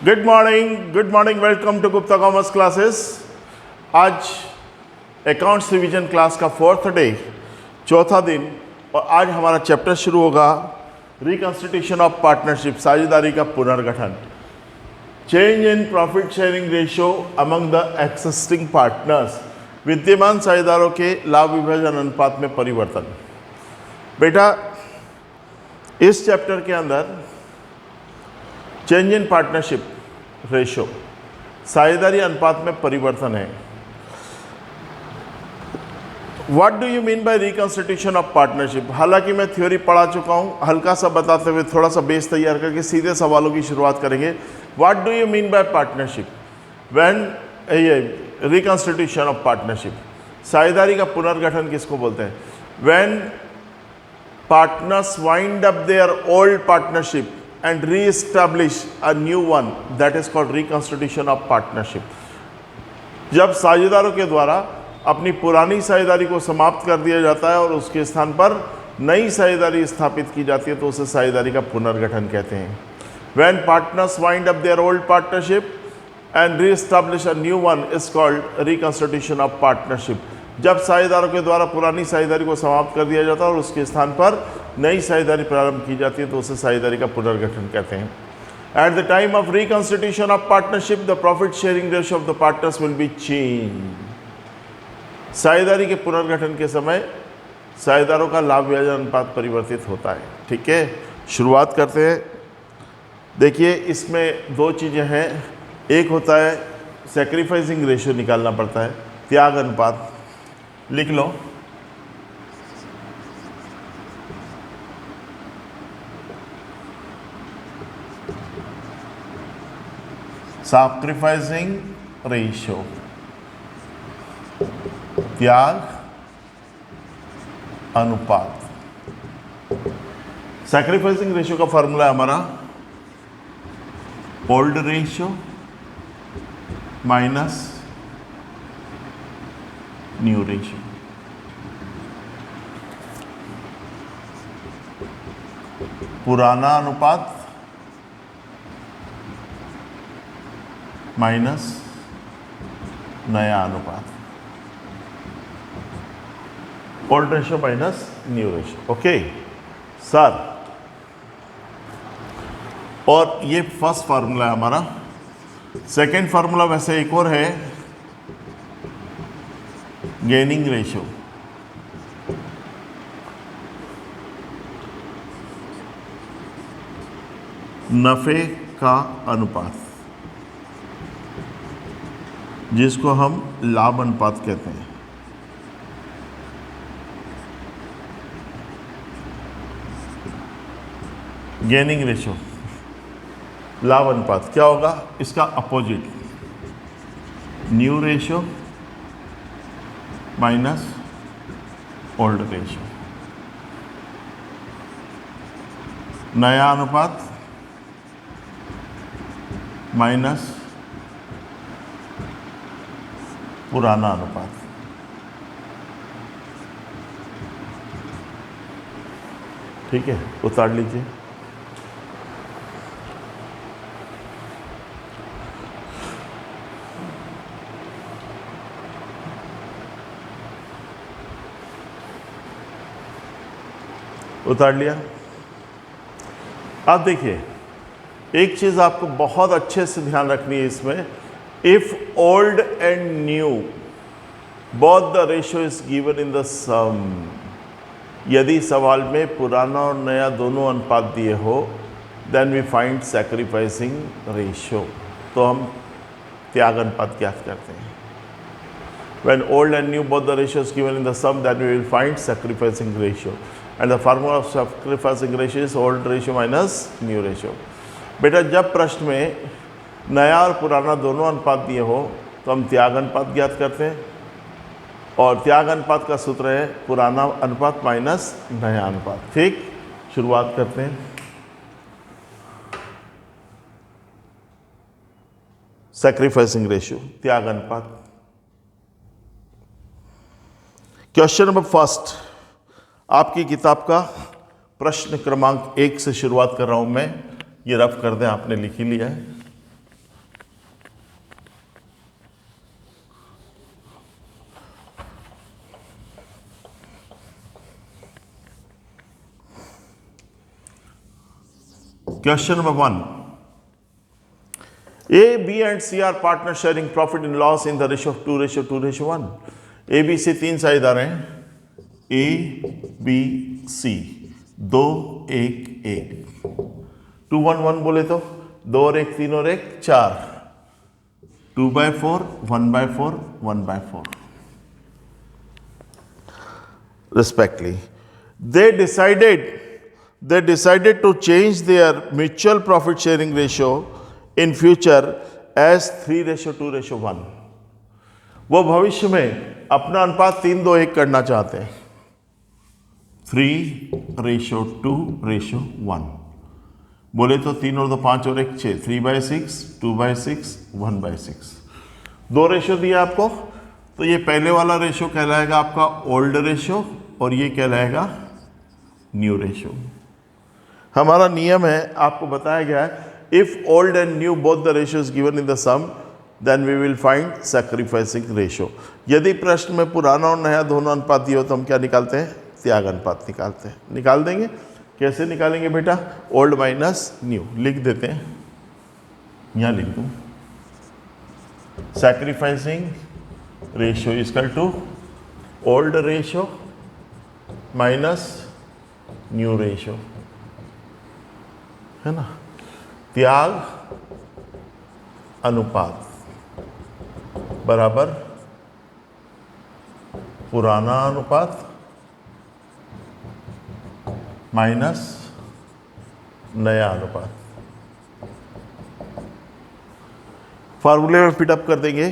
Good morning, welcome to Gupta commerce classes. आज accounts revision class का fourth day, चौथा दिन, और आज हमारा चैप्टर शुरू होगा रिकंस्टिट्यूशन ऑफ पार्टनरशिप, साझेदारी का पुनर्गठन। Change in profit sharing ratio among the existing partners, विद्यमान साझेदारों के लाभ विभाजन अनुपात में परिवर्तन। बेटा, इस चैप्टर के अंदर चेंज इन पार्टनरशिप रेशियो, साझेदारी अनुपात में परिवर्तन है। What do you mean by reconstitution of partnership? हालांकि मैं थ्योरी पढ़ा चुका हूं, हल्का सा बताते हुए थोड़ा सा बेस तैयार करके सीधे सवालों की शुरुआत करेंगे। What do you mean by partnership? When reconstitution of partnership, साझेदारी का पुनर्गठन किसको बोलते हैं? When partners wind up their old partnership and re-establish a new one, that is called reconstitution of partnership। जब साझेदारों के द्वारा अपनी पुरानी साझेदारी को समाप्त कर दिया जाता है और उसके स्थान पर नई साझेदारी स्थापित की जाती है तो उसे साझेदारी का पुनर्गठन कहते हैं। When partners wind up their old partnership and re-establish a new one is called reconstitution of partnership। जब साझेदारों के द्वारा पुरानी साझेदारी को समाप्त कर दिया जाता है और उसके स्थान पर नई साझेदारी प्रारंभ की जाती है तो उसे साझेदारी का पुनर्गठन कहते हैं। At the time of reconstitution of partnership the profit sharing ratio of the partners will be change. साझेदारी के पुनर्गठन के समय साझेदारों का लाभ विभाजन अनुपात परिवर्तित होता है। ठीक है, शुरुआत करते हैं। देखिए, इसमें दो चीज़ें हैं। एक होता है सैक्रिफाइसिंग रेशियो निकालना पड़ता है, त्याग अनुपात। लिख लो, सैक्रिफाइसिंग रेशियो, त्याग अनुपात। सैक्रिफाइसिंग रेशियो का फॉर्मूला है हमारा old ratio minus new ratio. पुराना अनुपात माइनस नया अनुपात, old ratio minus new ratio. Okay sir, और ये फर्स्ट फार्मूला है हमारा। सेकेंड फार्मूला वैसे एक और है, गेनिंग रेशियो। नफे का अनुपात, जिसको हम लाभ अनुपात कहते हैं। गेनिंग रेशियो, लाभ अनुपात क्या होगा? इसका opposite, new ratio minus old ratio. नया अनुपात माइनस पुराना अनुपात। ठीक है, उतार लीजिए। उतार लिया। अब देखिए, एक चीज आपको बहुत अच्छे से ध्यान रखनी है इसमें। If old and new both the ratio is given in the sum, यदि सवाल में पुराना और नया दोनों अनुपात दिए हो, then we find sacrificing ratio, तो हम त्याग अनुपात ज्ञात करते हैं। When old and new both the ratio is given in the sum, then we will find sacrificing ratio, and the formula of sacrificing ratio is old ratio minus new ratio। बेटा, जब प्रश्न में नया और पुराना दोनों अनुपात दिए हो तो हम त्याग अनुपात ज्ञात करते हैं, और त्याग अनुपात का सूत्र है पुराना अनुपात माइनस नया अनुपात। ठीक, शुरुआत करते हैं। सैक्रिफाइसिंग रेशियो, त्याग अनुपात। क्वेश्चन नंबर फर्स्ट, आपकी किताब का प्रश्न क्रमांक 1 से शुरुआत कर रहा हूं मैं। ये रफ कर दें, आपने लिख ही लिया है। Question number 1, A, B and C are partners sharing profit and loss in the ratio of 2:2:1. A, B, C तीन साझेदार हैं, A, B, C, 2, 1, 1, 2, 1, 1 बोले तो 2 और 1 3 और 1 4, 2/4, 1/4, 1/4 respectively. They decided to change their mutual profit sharing ratio in future as 3:2:1. वो भविष्य में अपना अनुपात 3:2:1 करना चाहते हैं, 3:2:1 बोले तो 3 और 2 5 और 1 6, 3/6, 2/6, 1/6, 2 रेशो दिया आपको। तो ये पहले वाला रेशो कहलाएगा आपका ओल्ड रेशो और ये कहलाएगा न्यू रेशो। हमारा नियम है, आपको बताया गया है, if old and new both the ratio is given in the sum then we will find sacrificing ratio. यदि प्रश्न में पुराना और नया दोनों अनुपात दिए हो तो हम क्या निकालते हैं, त्याग अनुपात निकालते हैं। निकाल देंगे, कैसे निकालेंगे बेटा, ओल्ड माइनस न्यू लिख देते हैं, यहाँ लिख दूँ, sacrificing ratio equal to old ratio minus new ratio, है ना, त्याग अनुपात बराबर पुराना अनुपात माइनस नया अनुपात। फार्मूले में फिटअप कर देंगे।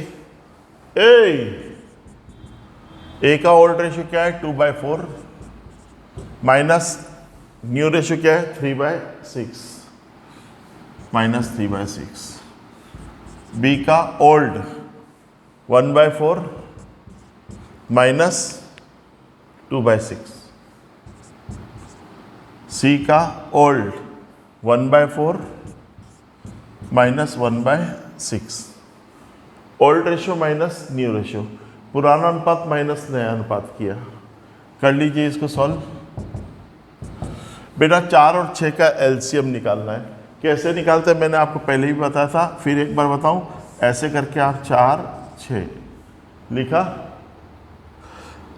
ए का ओल्ड रेशियो क्या है, 2/4 माइनस न्यू रेशियो क्या है, 3/6 माइनस 3/6। बी का ओल्ड 1/4 माइनस 2/6। सी का old 1/4 minus 1/6। Old ratio minus new ratio, पुराना अनुपात माइनस नया अनुपात किया। कर लीजिए इसको सॉल्व। बेटा 4 और 6 का एलसीएम निकालना है। कैसे निकालते हैं मैंने आपको पहले ही बताया था, फिर एक बार बताऊं। ऐसे करके आप 4 6 लिखा।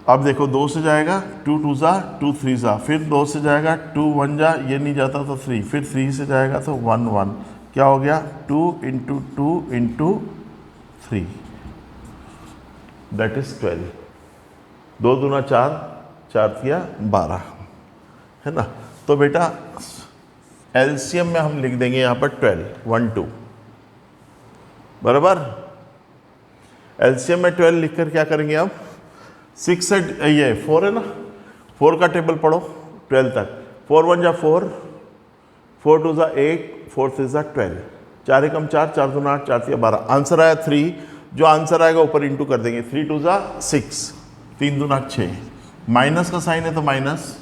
अब देखो 2 से जाएगा 2 2 जा 2 3 जा, फिर 2 से जाएगा 2 1 जा, ये नहीं जाता तो 3, फिर 3 से जाएगा तो 1 1, क्या हो गया 2 × 2 × 3 दैट इज 12। 2 दूना 4, 4 तिया 12, है ना। तो बेटा एलसीएम में हम लिख देंगे यहाँ पर 12 1 2 बराबर। एलसीएम में 12 लिखकर क्या करेंगे अब, 6 से ये 4 है ना, 4 का टेबल पढ़ो 12 तक। 4 1 जा 4, 4 2 जा 8, 4 3 जा 12, 4 एकम 4, 4 दूना 8, 4 तिया 12। आंसर आया 3। जो आंसर आएगा ऊपर इंटू कर देंगे, 3 2 जा 6, 3 दूना 6, माइनस का साइन है तो माइनस।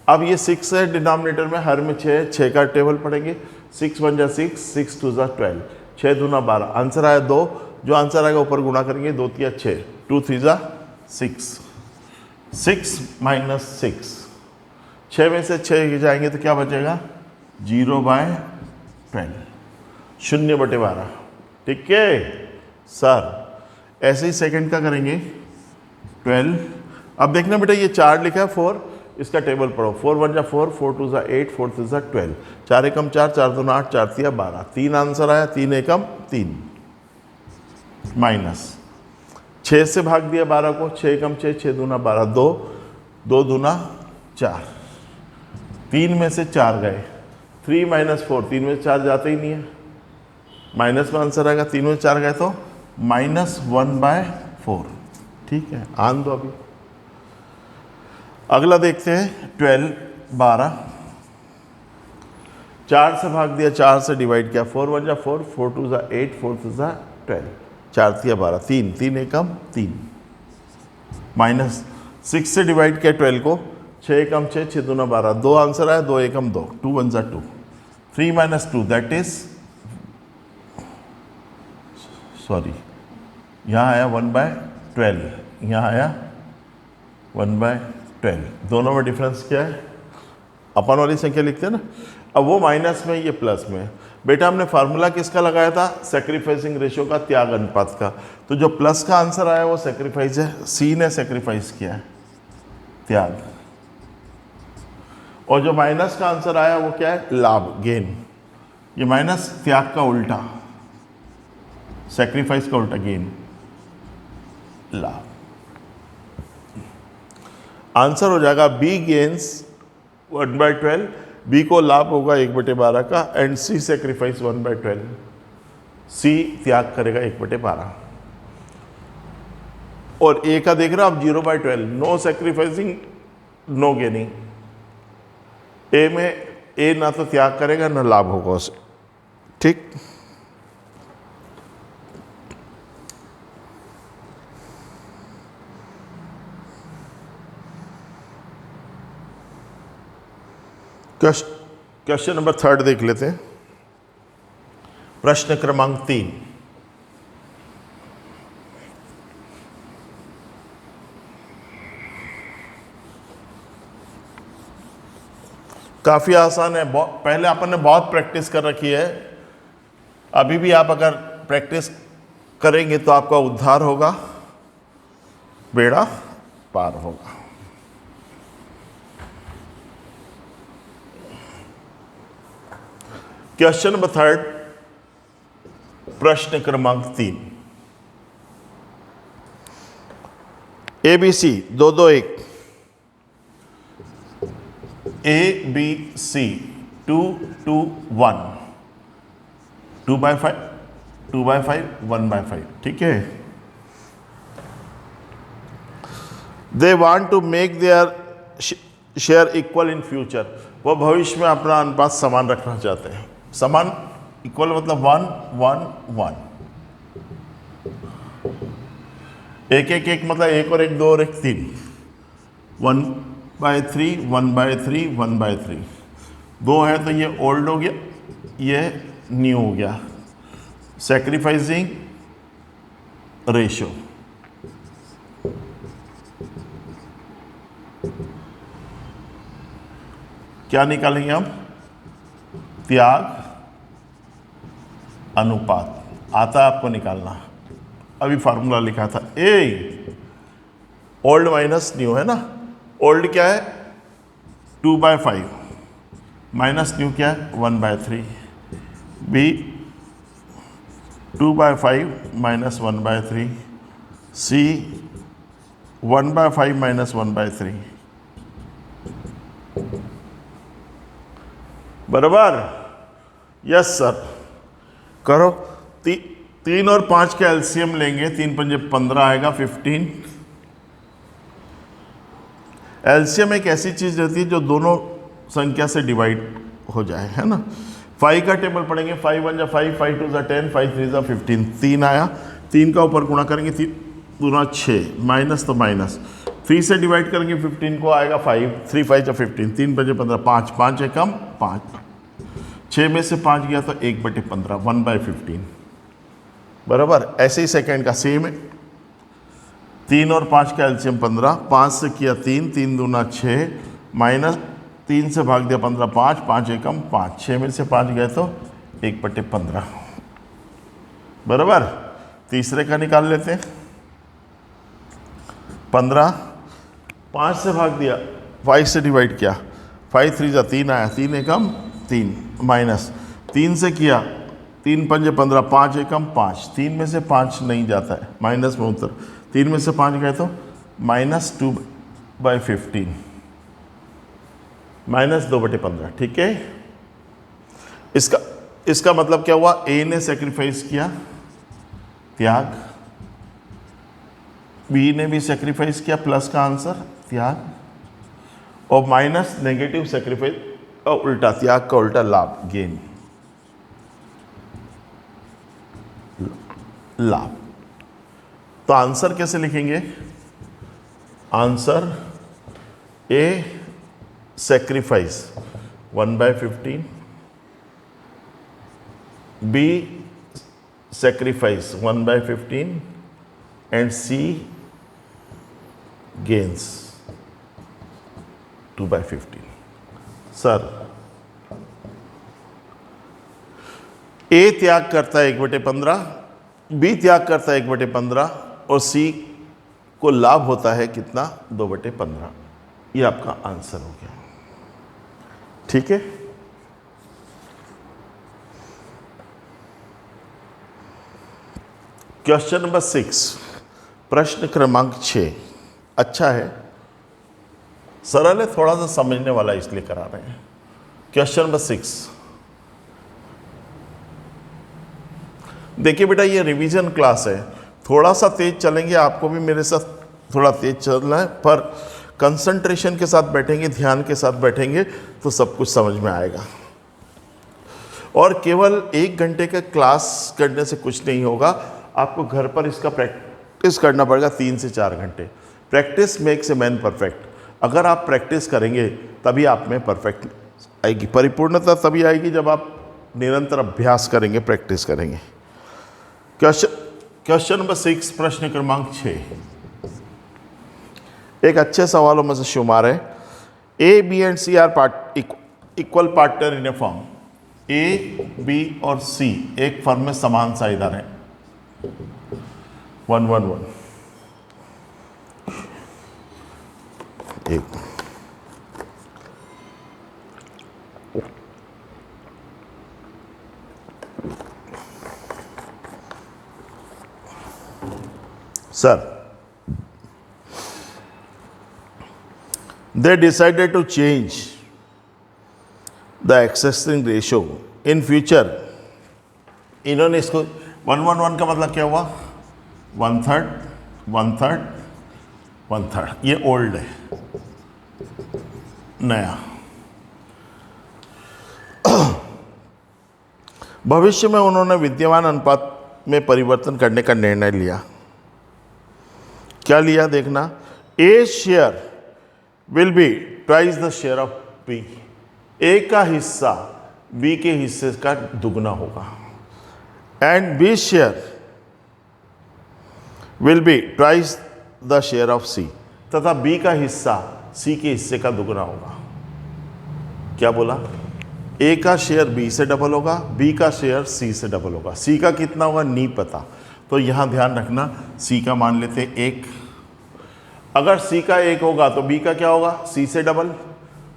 अब ये 6 है डिनोमिनेटर में, हर में 6, 6 का टेबल पढ़ेंगे। 6 1 जा 6, 6 2 जा 12, 6 दूना 12। आंसर आया 2। जो आंसर आएगा ऊपर गुणा करेंगे, 2 तिया 6, 2 3 जा 6, 6 माइनस 6, 6 में से 6 जाएंगे तो क्या बचेगा 0/12, 0/12। ठीक है सर। ऐसे ही सेकंड का करेंगे 12। अब देखना बेटा ये 4 लिखा है 4, इसका टेबल पढ़ो। 4 1 जा 4, 4 2 जा 8, 4 3 जा 12, 4 एकम 4, 4 दूना 8, 4 तिया 12। 3 आंसर आया, 3 एकम 3 माइनस 6 से भाग दिया 12 को, 6 एकम 6, 6 दूना 12, 2 2 दूना 4, 3 में से 4 गए, 3 - 4, 3 में से 4 जाते ही नहीं है, माइनस में आंसर आएगा। 3 में से 4 गए तो -1/4। ठीक है, आन दो अभी। अगला देखते हैं 12 12, 4 से भाग दिया, 4 से डिवाइड किया, 4 1 जा 4, 4 2 जा 8, 4 3 जा 12, 4 तिया 12, 3 3 एकम 3, माइनस 6 से डिवाइड किया 12 को, 6 एकम 6, 6 दूना 12, 2 आंसर आया, 2 एकम 2, 2 1 जा 2, 3 - 2 दैट इज, सॉरी यहाँ आया 1/12, यहाँ आया 1/12। दोनों में डिफरेंस क्या है, अपन वाली संख्या लिखते हैं ना, अब वो माइनस में, ये प्लस में। बेटा हमने फार्मूला किसका लगाया था? सेक्रीफाइसिंग रेशियो का, त्याग अनुपात का। तो जो प्लस का आंसर आया वो सेक्रीफाइस है, सी ने सेक्रीफाइस किया है, त्याग। और जो माइनस का आंसर आया वो क्या है? लाभ, गेन। ये माइनस त्याग का उल्टा, सेक्रीफाइस का उल्टा, गेन, लाभ। आंसर हो जाएगा बी गेन्स 1/12, बी को लाभ होगा 1/12 का, एंड सी सेक्रीफाइस 1/12, सी त्याग करेगा 1/12। और ए का देख रहे हो आप 0/12, नो सेक्रीफाइसिंग नो गेनिंग। ए में ए ना तो त्याग करेगा ना लाभ होगा उसे, ठीक। क्वेश्चन नंबर 3 देख लेते हैं। प्रश्न क्रमांक 3, काफी आसान है। पहले अपन ने बहुत प्रैक्टिस कर रखी है, अभी भी आप अगर प्रैक्टिस करेंगे तो आपका उद्धार होगा, बेड़ा पार होगा। क्वेश्चन नंबर 3, प्रश्न क्रमांक 3, ABC 2-2-1, ABC 2-2-1, 2/5, 2/5, 1/5, ठीक है। They want to make their share equal in future, वो भविष्य में अपना अनुपात समान रखना चाहते हैं। समान, इक्वल मतलब 1, 1, 1, 1, 1, 1 मतलब 1 और 1 2 और 1 3, 1/3, 1/3, 1/3। 2 है तो ये ओल्ड हो गया, ये न्यू हो गया। सेक्रीफाइसिंग रेशियो, क्या निकालेंगे हम? त्याग अनुपात। आता है आपको निकालना, अभी फार्मूला लिखा था। ए ओल्ड माइनस न्यू है ना, ओल्ड क्या है? 2/5 माइनस न्यू क्या है? 1/3। बी 2/5 माइनस 1/3, सी 1/5 माइनस 1/3, बराबर? Yes sir. करो। 3 और 5 का एलसीएम लेंगे, 3 पंजे 15 आएगा, 15। एलसीएम एक ऐसी चीज रहती है जो दोनों संख्या से डिवाइड हो जाए, है ना। 5 का टेबल पढ़ेंगे, 5 1 जा 5, 5 2 जा 10, 5 3 जा 15, 3 आया। 3 का ऊपर गुणा करेंगे, 3 दूना 6, माइनस तो माइनस, 3 से डिवाइड करेंगे 15 को, आएगा 5, 3 5 जा 15, 3 पंजे 15, 5 5 है कम 5, 6 में से 5 गया तो 1/15, 1/15, बराबर। ऐसे ही सेकेंड का सेम है। 3 और 5 का एलसीएम 15, 5 से किया 3, 3 दूना 6, माइनस 3 से भाग दिया 15, 5 5 एकम 5, 6 में से 5 गए तो 1/15, बराबर। तीसरे का निकाल लेते हैं। 15, 5 से भाग दिया, 5 से डिवाइड किया, 5 3 जा 3 आया, 3 एकम 3, माइनस 3 से किया, 3 पंजे 15, 5 एकम 5, 3 में से 5 नहीं जाता है, माइनस में उतर, 3 में से 5 गए तो -2/15, -2/15, ठीक है। इसका मतलब क्या हुआ? ए ने सेक्रीफाइस किया, त्याग, बी ने भी सेक्रीफाइस किया, प्लस का आंसर त्याग, और माइनस नेगेटिव सेक्रीफाइस का उल्टा, त्याग का उल्टा लाभ, गेन, लाभ। तो आंसर कैसे लिखेंगे? Answer A sacrifice 1/15, B sacrifice 1/15, and C gains 2/15। Sir A त्याग करता है 1/15, बी त्याग करता है 1/15 और सी को लाभ होता है कितना, 2/15। ये आपका आंसर हो गया। ठीक है, क्वेश्चन नंबर 6, प्रश्न क्रमांक 6 अच्छा है, सरल है, थोड़ा सा समझने वाला इसलिए करा रहे हैं। क्वेश्चन नंबर 6, देखिए बेटा ये रिवीजन क्लास है, थोड़ा सा तेज चलेंगे, आपको भी मेरे साथ थोड़ा तेज चलना है, पर कंसंट्रेशन के साथ बैठेंगे, ध्यान के साथ बैठेंगे तो सब कुछ समझ में आएगा। और केवल 1 घंटे का क्लास करने से कुछ नहीं होगा, आपको घर पर इसका प्रैक्टिस करना पड़ेगा 3 से 4 घंटे। Practice makes a man perfect. अगर आप प्रैक्टिस करेंगे तभी आप में परफेक्ट आएगी, परिपूर्णता तभी आएगी जब आप निरंतर अभ्यास करेंगे, प्रैक्टिस करेंगे। क्वेश्चन नंबर 6, प्रश्न क्रमांक 6 एक अच्छे सवालों में से शुमार है। A, B and C are equal partner in a firm. A, B और सी एक फर्म में समान साझेदार हैं। 1 1 1 एक sir, they decided to change the existing ratio in future। इन्होंने इसको 1 का मतलब क्या हुआ, 1/3 1/3 1/3, ये ओल्ड है, नया। भविष्य में उन्होंने विद्यमान अनुपात में परिवर्तन करने का निर्णय लिया। क्या लिया देखना, A share will be twice the share of B. A का हिस्सा बी के हिस्से का दुगना होगा। And B share will be twice the share of C, तथा बी का हिस्सा सी के हिस्से का दुगना होगा। क्या बोला, ए का शेयर बी से डबल होगा, बी का शेयर सी से डबल होगा। सी का कितना होगा नहीं पता, तो यहां ध्यान रखना, सी का मान लेते 1। अगर सी का 1 होगा तो बी का क्या होगा, सी से डबल।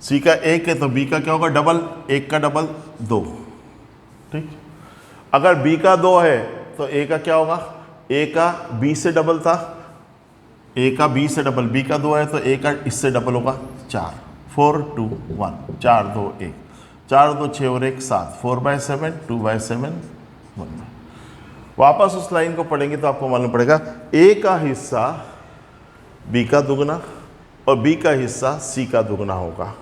सी का 1 है तो बी का क्या होगा, डबल। 1 का डबल 2। ठीक, अगर बी का 2 है तो ए का क्या होगा, ए का बी से डबल था, ए का बी से डबल, बी का 2 है तो ए का इससे डबल होगा 4। 4 2 1 4 2 1 4 2 6 और 1 7 4/7 2/7 1। वापस उस लाइन को पढ़ेंगे तो आपको मालूम पड़ेगा, ए का हिस्सा बी का दुगना और बी का हिस्सा सी का दुगना होगा।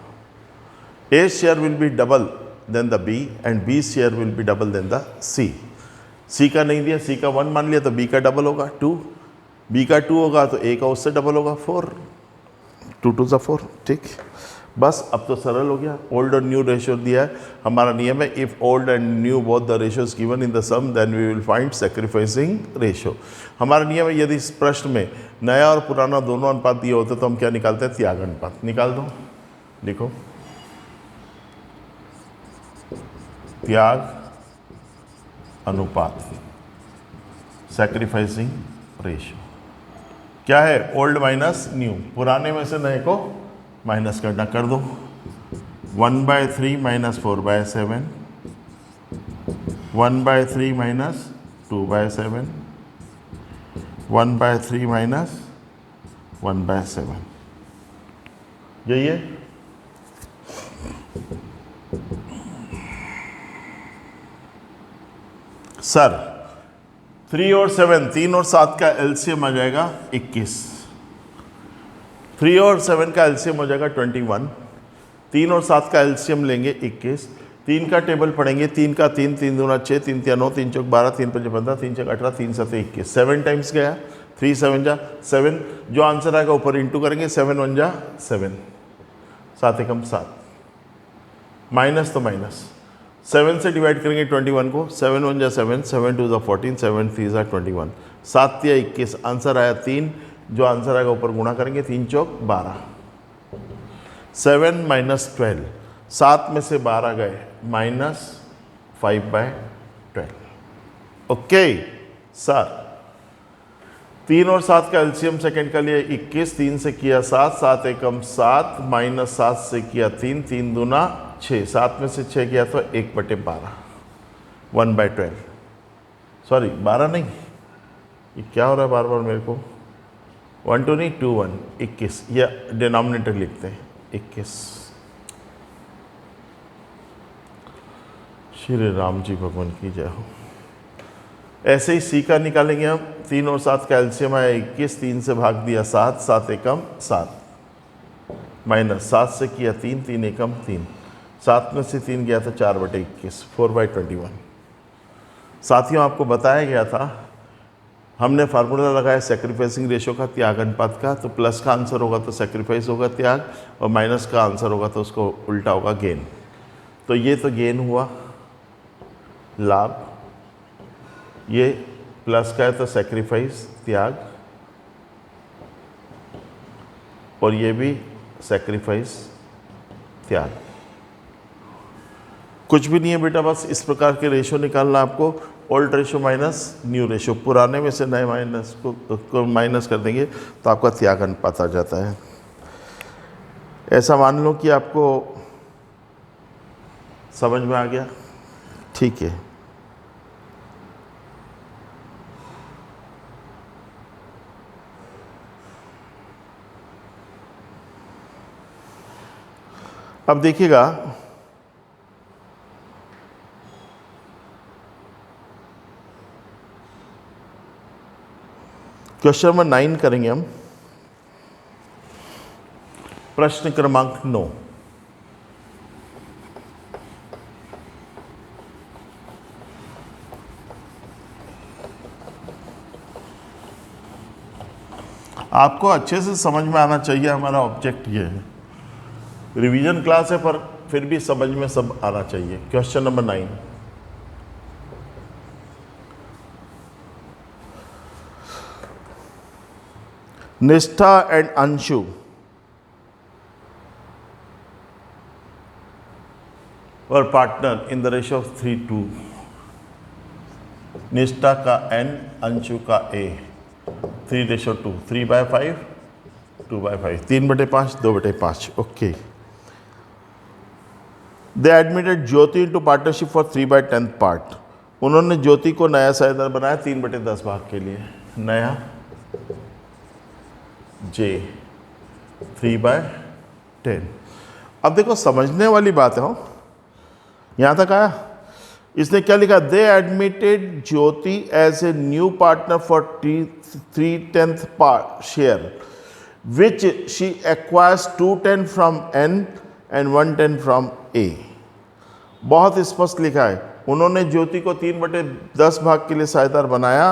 A share will be double than the B and B share will be double than the C. C का नहीं दिया, सी का 1 मान लिया तो बी का डबल होगा 2, बी का 2 होगा तो ए का उससे डबल होगा 4, 2 2 4। ठीक, बस अब तो सरल हो गया। ओल्ड और न्यू रेशियो दिया है, हमारा नियम है, if old and new both the ratios given in the sum then we will find sacrificing ratio. हमारा नियम है, यदि इस प्रश्न में नया और पुराना दोनों अनुपात दिए होते तो हम क्या निकालते हैं, त्याग अनुपात। निकाल दो, लिखो त्याग अनुपात, सैक्रिफाइसिंग रेशियो। क्या है, ओल्ड माइनस न्यू, पुराने में से नए को माइनस करना, कर दो। 1/3 - 4/7, 1/3 - 2/7, 1/3 - 1/7, यही है। सर 3 और 7, 3 और 7 का एलसीएम आ जाएगा 21। 3 और 7 का एलसीएम हो जाएगा 21। 3 और 7 का एलसीएम लेंगे 21। 3 का टेबल पढ़ेंगे, 3 का 3, 3 दूना 6, 3 3 9, 3 चौक 12, 3 5 15, 3 6 18, 3 7 21, 7 टाइम्स गया। 3 7 जा 7, जो आंसर आएगा ऊपर इंटू करेंगे, 7 1 जा 7, 7 एकम 7, माइनस तो माइनस, 7 से डिवाइड करेंगे 21 को, 7 1 जा 7, 7 2 जा 14, 7 3 जा 21, 7 3 21, आंसर आया 3, जो आंसर आएगा ऊपर गुणा करेंगे, 3 चौक 12, 7 - 12, 7 में से 12 गए, -5/2, 12। ओके सर, 3 और 7 का एलसीएम सेकंड का लिए 21, 3 से किया 7, 7 एकम 7, माइनस 7 से किया 3, 3 दूना 6, 7 में से 6 किया तो 1/12, 1/12। सॉरी 12 नहीं, ये क्या हो रहा है बार बार मेरे को, 1 2 नहीं 2 1, 21, या डिनोमिनेटर लिखते हैं 21। श्री राम जी भगवान की जय हो। ऐसे ही सी का निकालेंगे हम, 3 और 7 का एलसीएम आया 21, 3 से भाग दिया 7, 7 एकम 7, माइनस 7 से किया 3, 3 एकम 3, 7 में से 3 गया तो 4/21, 4/21। साथियों आपको बताया गया था, हमने फार्मूला लगाया सेक्रीफाइसिंग रेशो का, त्याग अनुपात का, तो प्लस का आंसर होगा तो सेक्रीफाइस होगा त्याग, और माइनस का आंसर होगा तो उसको उल्टा होगा गेन। तो ये तो गेन हुआ लाभ, ये प्लस का है तो सेक्रीफाइस त्याग, और ये भी सेक्रीफाइस त्याग। कुछ भी नहीं है बेटा, बस इस प्रकार के रेशो निकालना आपको, old ratio minus new ratio, पुराने में से नए माइनस को माइनस कर देंगे तो आपका त्याग अनुपात आ जाता है। ऐसा मान लो कि आपको समझ में आ गया, ठीक है। अब देखिएगा, क्वेश्चन नंबर 9 करेंगे हम, प्रश्न क्रमांक 9। आपको अच्छे से समझ में आना चाहिए, हमारा ऑब्जेक्ट ये है। रिवीजन क्लास है पर फिर भी समझ में सब आना चाहिए। क्वेश्चन नंबर 9, निष्ठा एंड अंशु और partner in the ratio of 3:2। निष्ठा का n, अंशु का a, 3:2, 3/5, 2/5, 3/5, 2/5। Okay, they admitted Jyoti into partnership for 3/10 part. उन्होंने ज्योति को नया साझेदार बनाया 3/10 भाग के लिए, नया J 3/10। अब देखो समझने वाली बात है, हो यहाँ तक आया। इसने क्या लिखा, they admitted Jyoti as a new partner for 3/10 part share which she acquires 2/10 from N and 1/10 from A। बहुत स्पष्ट लिखा है, उन्होंने ज्योति को 3/10 भाग के लिए साझेदार बनाया,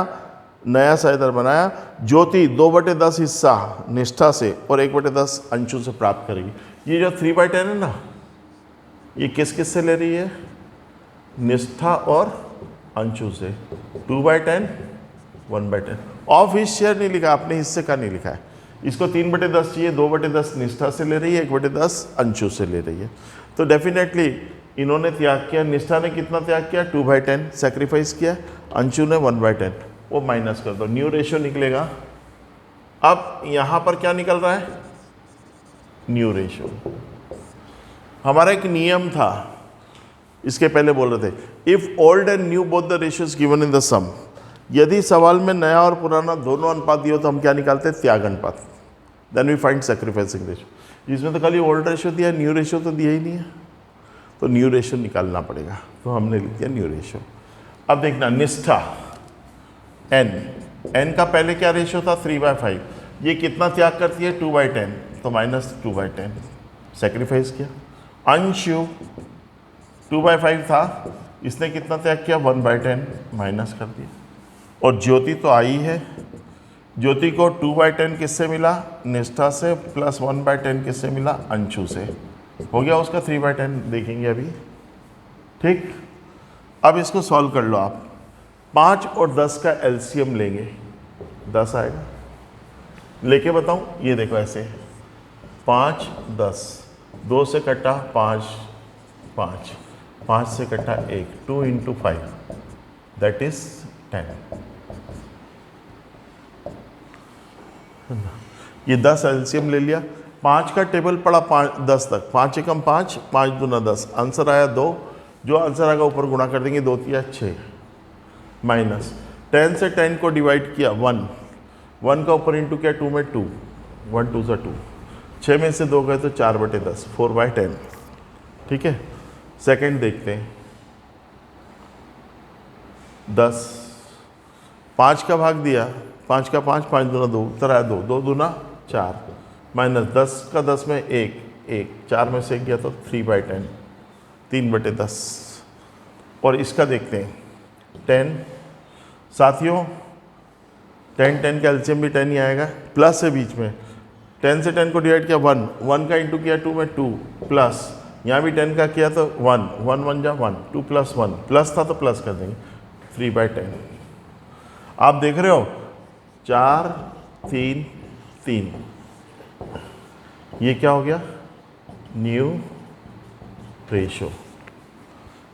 नया साझेदार बनाया। ज्योति 2/10 हिस्सा निष्ठा से और 1/10 अंशु से प्राप्त करेगी। ये जो 3/10 है ना, ये किस किस से ले रही है, निष्ठा और अंशु से। 2/10, 1/10। ऑफ हिस्स शेयर नहीं लिखा आपने, हिस्से का नहीं लिखा है। इसको 3/10 चाहिए, 2/10 निष्ठा से ले रही है, 1/10 अंशु से ले रही है। तो डेफिनेटली इन्होंने त्याग किया, निष्ठा ने कितना त्याग किया, 2/10 सेक्रीफाइस किया, अंशु ने 1/10, वो माइनस कर दो, न्यू रेशियो निकलेगा। अब यहाँ पर क्या निकल रहा है, न्यू रेशियो। हमारा एक नियम था, इसके पहले बोल रहे थे, if old and new both the ratios given in the sum. यदि सवाल में नया और पुराना दोनों अनुपात दिए हो तो हम क्या निकालते हैं, त्याग अनुपात। Then we find sacrificing ratio. इसमें तो खाली ओल्ड रेशियो दिया, न्यू रेशियो तो दिया ही नहीं है, तो न्यू रेशियो निकालना पड़ेगा। तो हमने लिख दिया न्यू रेशियो। अब देखना, निष्ठा n का पहले क्या रेशियो था, 3/5। ये कितना त्याग करती है, 2/10, तो माइनस 2/10 सेक्रीफाइस किया। अंशु 2/5 था, इसने कितना त्याग किया, 1/10 माइनस कर दिया। और ज्योति तो आई है, ज्योति को 2/10 किससे मिला, निष्ठा से, प्लस 1/10 किससे मिला, अंशु से। हो गया उसका 3/10, देखेंगे अभी, ठीक। अब इसको सॉल्व कर लो आप। 5 और 10 का एलसीएम लेंगे, 10 आएगा। लेके बताऊं, ये देखो ऐसे 5 10, 2 से कटा 5 5, 5 से कटा 1, 2 × 5 दैट इज 10। ये 10 एलसीएम ले लिया, 5 का टेबल पड़ा 10 तक, 5 एकम 5, 5 दूना 10, आंसर आया 2। जो आंसर आएगा ऊपर गुणा कर देंगे, 2 तिया 6 माइनस 10 से 10 को डिवाइड किया 1, 1 का ऊपर इंटू किया 2 में 2, 1 2 सा 2, 6 में से 2 गए तो 4/10, 4/10। ठीक है, सेकंड देखते हैं। 10, 5 का भाग दिया, 5 का 5, 5 दूना 2, उत्तर आया 2, 2 दूना 4, माइनस 10 का 10 में 1, 1, 4 में से 1 गया तो 3/10, 3/10। और इसका देखते हैं 10, साथियों 10 10 का एलसीएम भी 10 ही आएगा, प्लस है बीच में, 10 से 10 को डिवाइड किया 1, 1 का इंटू किया 2 में 2, प्लस यहाँ भी 10 का किया तो 1, 1 1 जा 1, 2 + 1, प्लस था तो प्लस कर देंगे, 3/10। आप देख रहे हो 4 3 3, ये क्या हो गया, न्यू रेशो,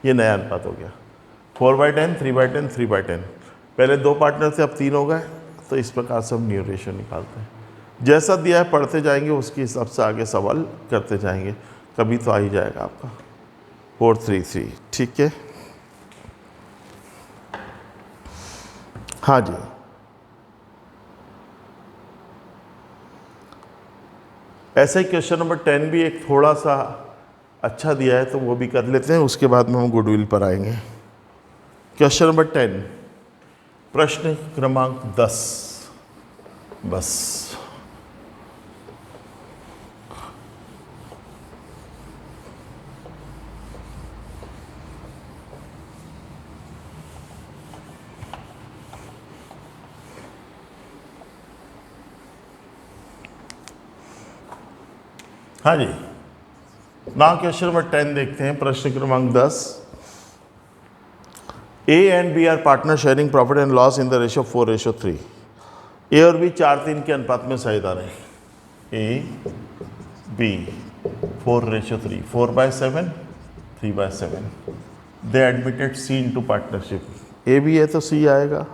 ये नया अनुपात हो गया। 4/10, 3/10, 3/10। पहले 2 पार्टनर थे, अब 3 हो गए, तो इस प्रकार से हम न्यू रेशो निकालते हैं। जैसा दिया है पढ़ते जाएंगे, उसके हिसाब से आगे सवाल करते जाएंगे, कभी तो आ ही जाएगा आपका 433। ठीक है, हाँ जी। ऐसे ही क्वेश्चन नंबर 10 भी एक थोड़ा सा अच्छा दिया है, तो वो भी कर लेते हैं, उसके बाद में हम गुडविल पर आएंगे। क्वेश्चन नंबर 10, प्रश्न क्रमांक 10, बस हाँ जी। ना क्वेश्चन नंबर 10 देखते हैं, प्रश्न क्रमांक 10। A and B are partner sharing profit and loss in the ratio 4:3। A और बी 4:3 के अनुपात में साझेदार हैं। A B 4:3, 4/7, 3/7। They admitted C into partnership. A B है तो सी आएगा।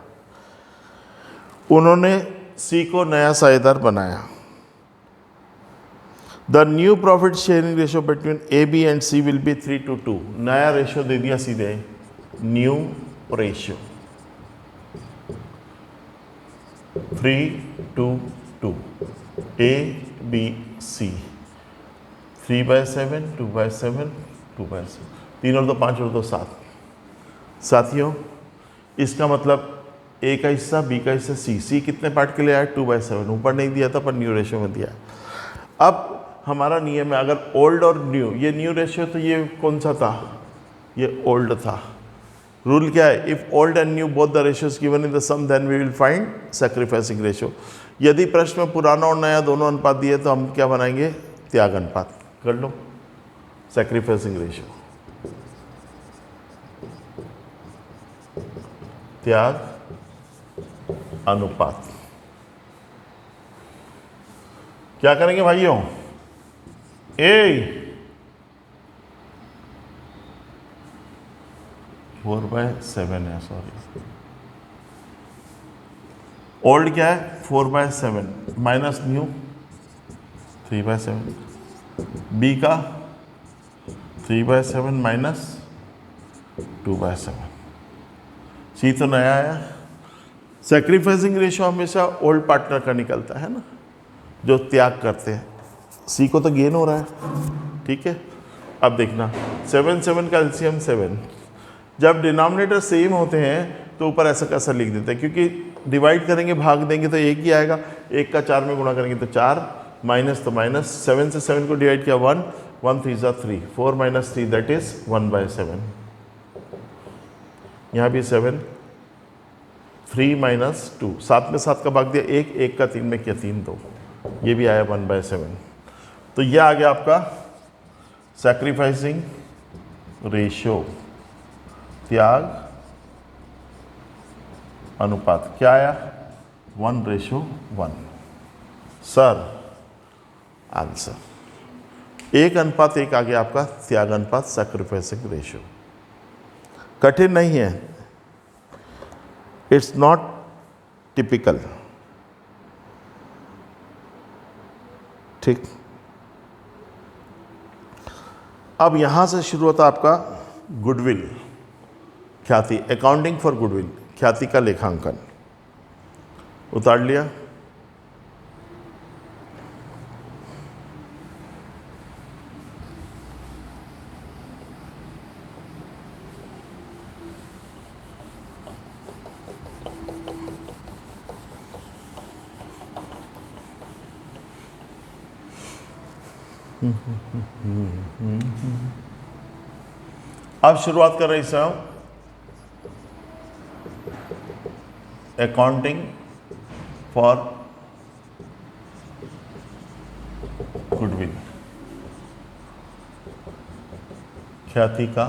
उन्होंने सी को नया साझेदार बनाया। The new profit sharing ratio between A B and C will be 3:2। नया रेशियो दे दिया सीधे, new ratio 3:2। A B C 3/7, 2/7, 2/7, 3 और 2 5 और 2 7। साथियों इसका मतलब ए का हिस्सा, बी का हिस्सा, सी कितने पार्ट के लिए आया, 2/7। ऊपर नहीं दिया था पर न्यू रेशियो में दिया। अब हमारा नियम है, अगर ओल्ड और न्यू, ये न्यू रेशियो तो ये कौन सा था, ये ओल्ड था। रूल क्या है, if old and new both the ratios given in the sum then we will find sacrificing ratio. यदि प्रश्न में पुराना और नया दोनों अनुपात दिए तो हम क्या बनाएंगे, त्याग अनुपात। कर लो, सैक्रिफाइसिंग रेशियो, त्याग अनुपात। क्या करेंगे भाइयों, ए 4/7 है, सॉरी, ओल्ड क्या है 4/7 माइनस न्यू 3/7, बी का 3/7 माइनस 2/7, सी तो नया आया। सैक्रिफाइसिंग रेशियो हमेशा ओल्ड पार्टनर का निकलता है ना, जो त्याग करते हैं। सी को तो गेन हो रहा है, ठीक है। अब देखना 7 7 का एलसीएम 7। जब डिनोमिनेटर सेम होते हैं तो ऊपर ऐसा कैसा लिख देते हैं, क्योंकि डिवाइड करेंगे भाग देंगे तो एक ही आएगा। 1 का 4 में गुणा करेंगे तो 4, माइनस तो माइनस, 7 से 7 को डिवाइड किया 1, 1 3 ज़ा 3, 4 - 3 दैट इज 1/7। यहाँ भी 7, 3 - 2, 7 में 7 का भाग दिया 1, 1 का 3 में किया 3 2, ये भी आया 1/7। तो यह आ गया आपका सैक्रिफाइसिंग रेशियो, त्याग अनुपात। क्या आया, 1:1। सर आंसर 1:1 आ गया आपका त्याग अनुपात, सैक्रिफाइसिंग रेशियो। कठिन नहीं है, इट्स नॉट टिपिकल। ठीक, अब यहां से शुरू होता आपका गुडविल, ख्याति, अकाउंटिंग फॉर गुडविल, ख्याति का लेखांकन। उतार लिया। अब शुरुआत कर रही साहब अकाउंटिंग फॉर गुडविल, ख्याति का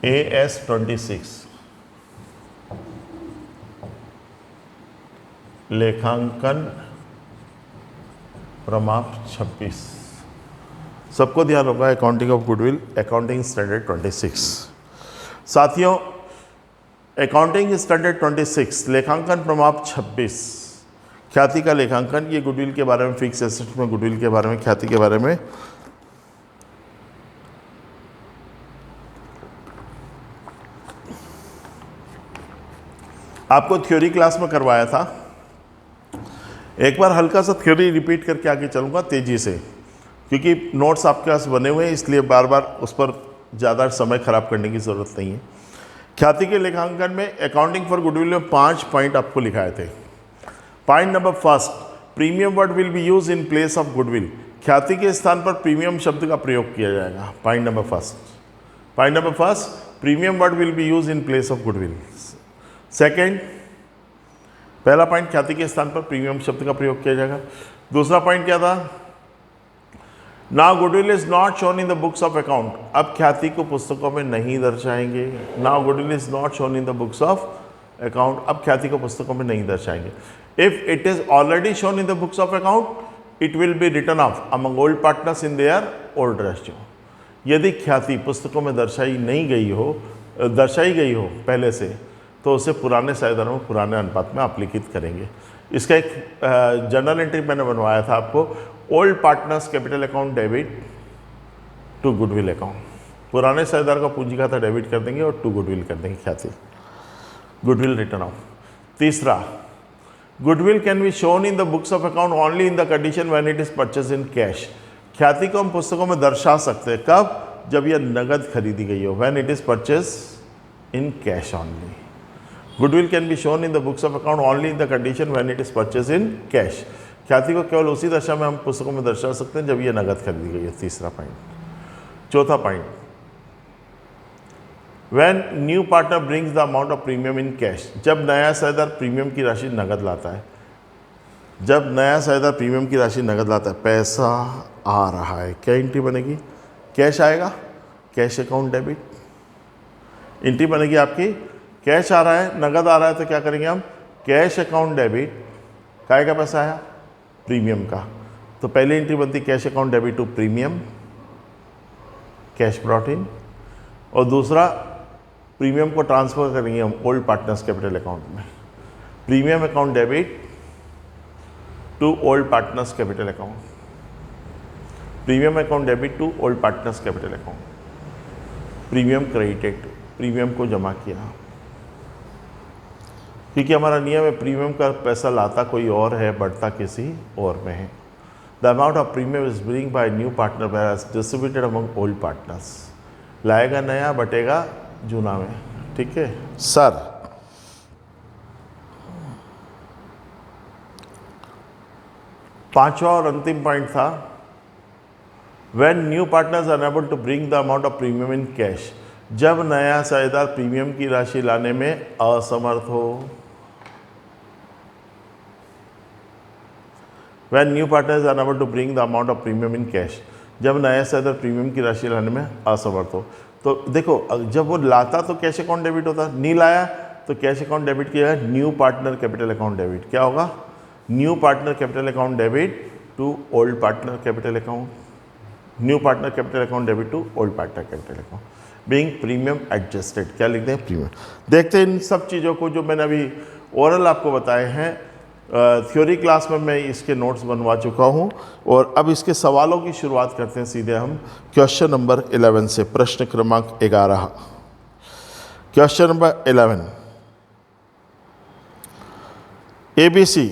AS-26 लेखांकन प्रमाप 26। सबको ध्यान होगा accounting of goodwill, accounting standard 26। साथियों, अकाउंटिंग स्टैंडर्ड 26 लेखांकन प्रमाप 26 ख्याति का लेखांकन, ये गुडविल के बारे में, फिक्स एसेट में गुडविल के बारे में, ख्याति के बारे में। आपको थ्योरी क्लास में करवाया था, एक बार हल्का सा थ्योरी रिपीट करके आगे चलूँगा तेज़ी से, क्योंकि नोट्स आपके पास बने हुए हैं, इसलिए बार बार उस पर ज़्यादा समय खराब करने की ज़रूरत नहीं है। ख्याति के लेखांकन में अकाउंटिंग फॉर गुडविल में 5 पॉइंट आपको लिखाए थे। Point number first, premium word will be use in place of goodwill, ख्याति के स्थान पर प्रीमियम शब्द का प्रयोग किया जाएगा। Point number first, premium word will be use in place of goodwill. Second, पहला पॉइंट, ख्याति के स्थान पर प्रीमियम शब्द का प्रयोग किया जाएगा। दूसरा पॉइंट क्या था? Now goodwill is not shown in the books of account, अब ख्याति को पुस्तकों में नहीं दर्शाएंगे। Now goodwill is not shown in the books of account, अब ख्याति को पुस्तकों में नहीं दर्शाएंगे। If it is already shown in the books of account, it will be written off among old partners in their old ratio. यदि ख्याति पुस्तकों में दर्शाई गई हो पहले से, तो उसे पुराने साझेदारों में पुराने अनुपात में आप लिखित करेंगे। इसका एक जर्नल एंट्री मैंने बनवाया था आपको, old partners capital account debit to goodwill account, पुराने साझेदार का पूंजी खाता डेबिट कर देंगे और टू गुडविल कर देंगे ख्याति, गुडविल रिटर्न ऑफ। तीसरा, goodwill can be shown in the books of account only in the condition when it is purchase in cash, ख्याति को हम पुस्तकों में दर्शा सकते हैं कब? जब यह नगद खरीदी गई हो, when it is purchase in cash only. Goodwill can be shown in the books of account only in the condition when it is purchase in cash, ख्याति को केवल उसी दशा में हम पुस्तकों में दर्शा सकते हैं जब यह नगद खरीदी गई है। तीसरा पॉइंट। चौथा point, when new partner brings the amount of premium in cash, जब नया साझेदार प्रीमियम की राशि नगद लाता है, जब नया साझेदार प्रीमियम की राशि नगद लाता है, पैसा आ रहा है, क्या एंट्री बनेगी? कैश आएगा, कैश अकाउंट डेबिट। एंट्री बनेगी आपकी, कैश आ रहा है, नगद आ रहा है, तो क्या करेंगे हम? कैश अकाउंट डेबिट, काय का पैसा आया? प्रीमियम का। तो पहली एंट्री बनती cash account debit to premium, cash brought in, और दूसरा प्रीमियम को ट्रांसफर करेंगे हम ओल्ड पार्टनर्स कैपिटल अकाउंट में, premium account debit to old partners capital account, premium account debit to old partners capital account, premium credited, premium को जमा किया, क्योंकि हमारा नियम है प्रीमियम का पैसा लाता कोई और है, बढ़ता किसी और में है। The amount of premium is bring by new partner whereas distributed among old partners, लाएगा नया, बटेगा जूना में। ठीक है सर। पांचवा और अंतिम पॉइंट था, when new partners are unable to bring the amount of premium in cash, जब नया साझेदार प्रीमियम की राशि लाने में असमर्थ हो। When new partners are unable to bring the amount of premium in cash, जब नया साझेदार प्रीमियम की राशि लाने में असमर्थ हो। तो देखो, जब वो लाता तो कैश अकाउंट डेबिट होता, नहीं लाया तो कैश अकाउंट डेबिट किया है, new partner capital account debit. क्या होगा? New partner capital account debit to old partner capital account, new partner capital account debit to old partner capital account being premium adjusted. क्या लिखते हैं? Premium. देखते हैं इन सब चीज़ों को जो मैंने अभी ओरल आपको बताए हैं। थ्योरी क्लास में मैं इसके नोट्स बनवा चुका हूं और अब इसके सवालों की शुरुआत करते हैं सीधे हम क्वेश्चन नंबर 11 से। प्रश्न क्रमांक 11। क्वेश्चन नंबर 11, ABC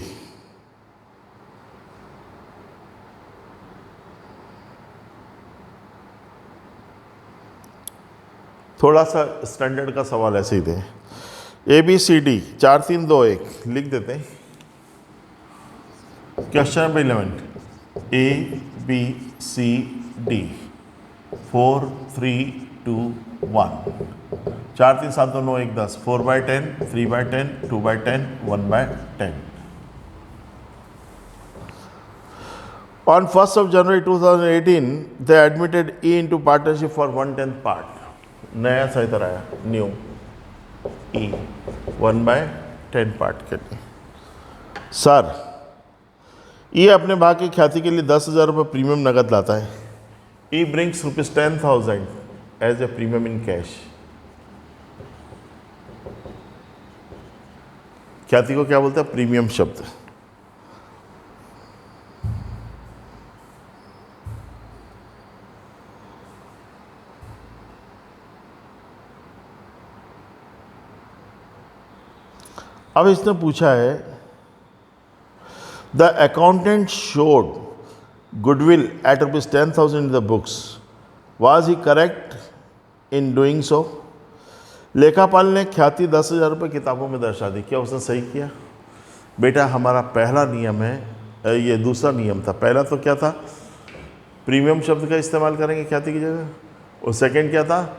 थोड़ा सा स्टैंडर्ड का सवाल है सीधे। ABCD 4 3 2 1 लिख देते हैं। Question number 11, ABCD 4 3 2 1 4 3 7 2 9 1 10 4/10 3/10 2/10 1/10। On 1st of January 2018, they admitted E into partnership for 1/10 part. नया सही तरह आया, न्यू E 1/10 पार्ट के लिए। सर, E अपने भाग की ख्याति के लिए 10,000 रुपये प्रीमियम नगद लाता है। E brings ₹10,000 as a premium in cash. ख्याति को क्या बोलते हैं? प्रीमियम शब्द। अब इसने पूछा है the accountant showed goodwill at ₹10,000 in the books, was he correct in doing so? लेखापाल ने ख्याति 10,000 रुपये किताबों में दर्शा दी। क्या उसने सही किया? बेटा, हमारा पहला नियम है, ये दूसरा नियम था। पहला तो क्या था? प्रीमियम शब्द का इस्तेमाल करेंगे ख्याति की जगह। और सेकंड क्या था?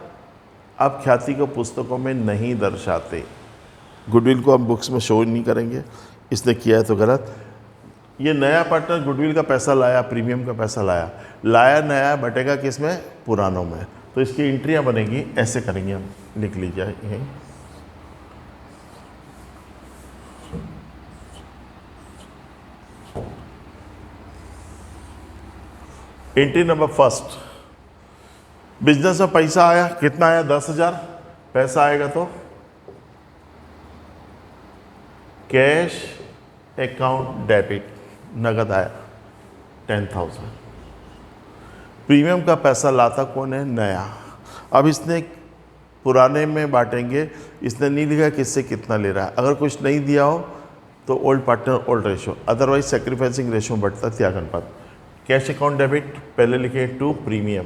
अब ख्याति को पुस्तकों में नहीं दर्शाते, गुडविल को हम बुक्स में शो नहीं करेंगे। इसने किया है तो गलत। ये नया पार्टनर गुडविल का पैसा लाया, प्रीमियम का पैसा लाया नया बटेगा किस में? पुरानों में। तो इसकी एंट्रियां बनेगी, ऐसे करेंगे हम, लिख लीजिए यहीं। एंट्री नंबर फर्स्ट, बिजनेस में पैसा आया। कितना आया? 10,000। पैसा आएगा तो कैश अकाउंट डेबिट, नगद आया 10,000। प्रीमियम का पैसा लाता कौन है? नया। अब इसने पुराने में बांटेंगे, इसने नहीं लिखा किससे कितना ले रहा है। अगर कुछ नहीं दिया हो तो old partner old ratio, otherwise sacrificing ratio बढ़ता, त्याग अनुपात। कैश अकाउंट डेबिट पहले लिखे टू प्रीमियम।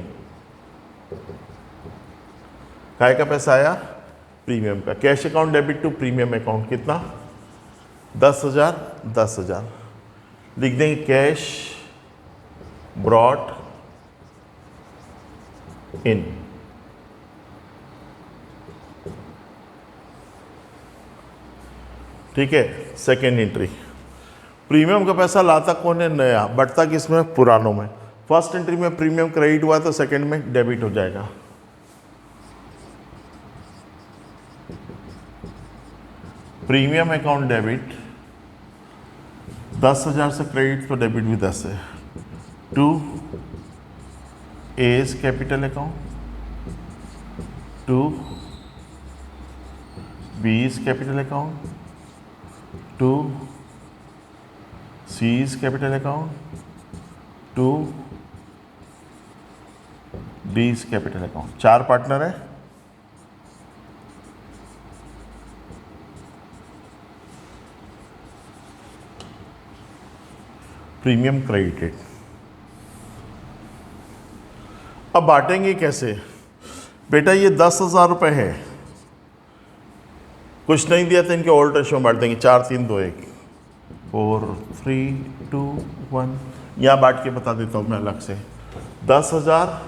काय का पैसा आया? प्रीमियम का। Cash account debit to premium account कितना? 10,000 10,000 लिख देंगे। कैश ब्रॉट इन, ठीक है। सेकेंड एंट्री, प्रीमियम का पैसा लाता कौन है? नया। बढ़ता किस में? पुरानों में। फर्स्ट एंट्री में प्रीमियम क्रेडिट हुआ तो सेकेंड में डेबिट हो जाएगा। प्रीमियम अकाउंट डेबिट 10,000 से क्रेडिट तो डेबिट भी 10 है। To A's capital account, to B's capital account, to C's capital account, to D's capital account. 4 partner है। Premium credited. अब बांटेंगे कैसे? बेटा, ये 10,000 रुपये है, कुछ नहीं दिया तो इनके ओल्ड रेशो में बांट देंगे। 4 3 2 1 4 3 2 1। यहाँ बांट के बता देता हूँ मैं अलग से। 10,000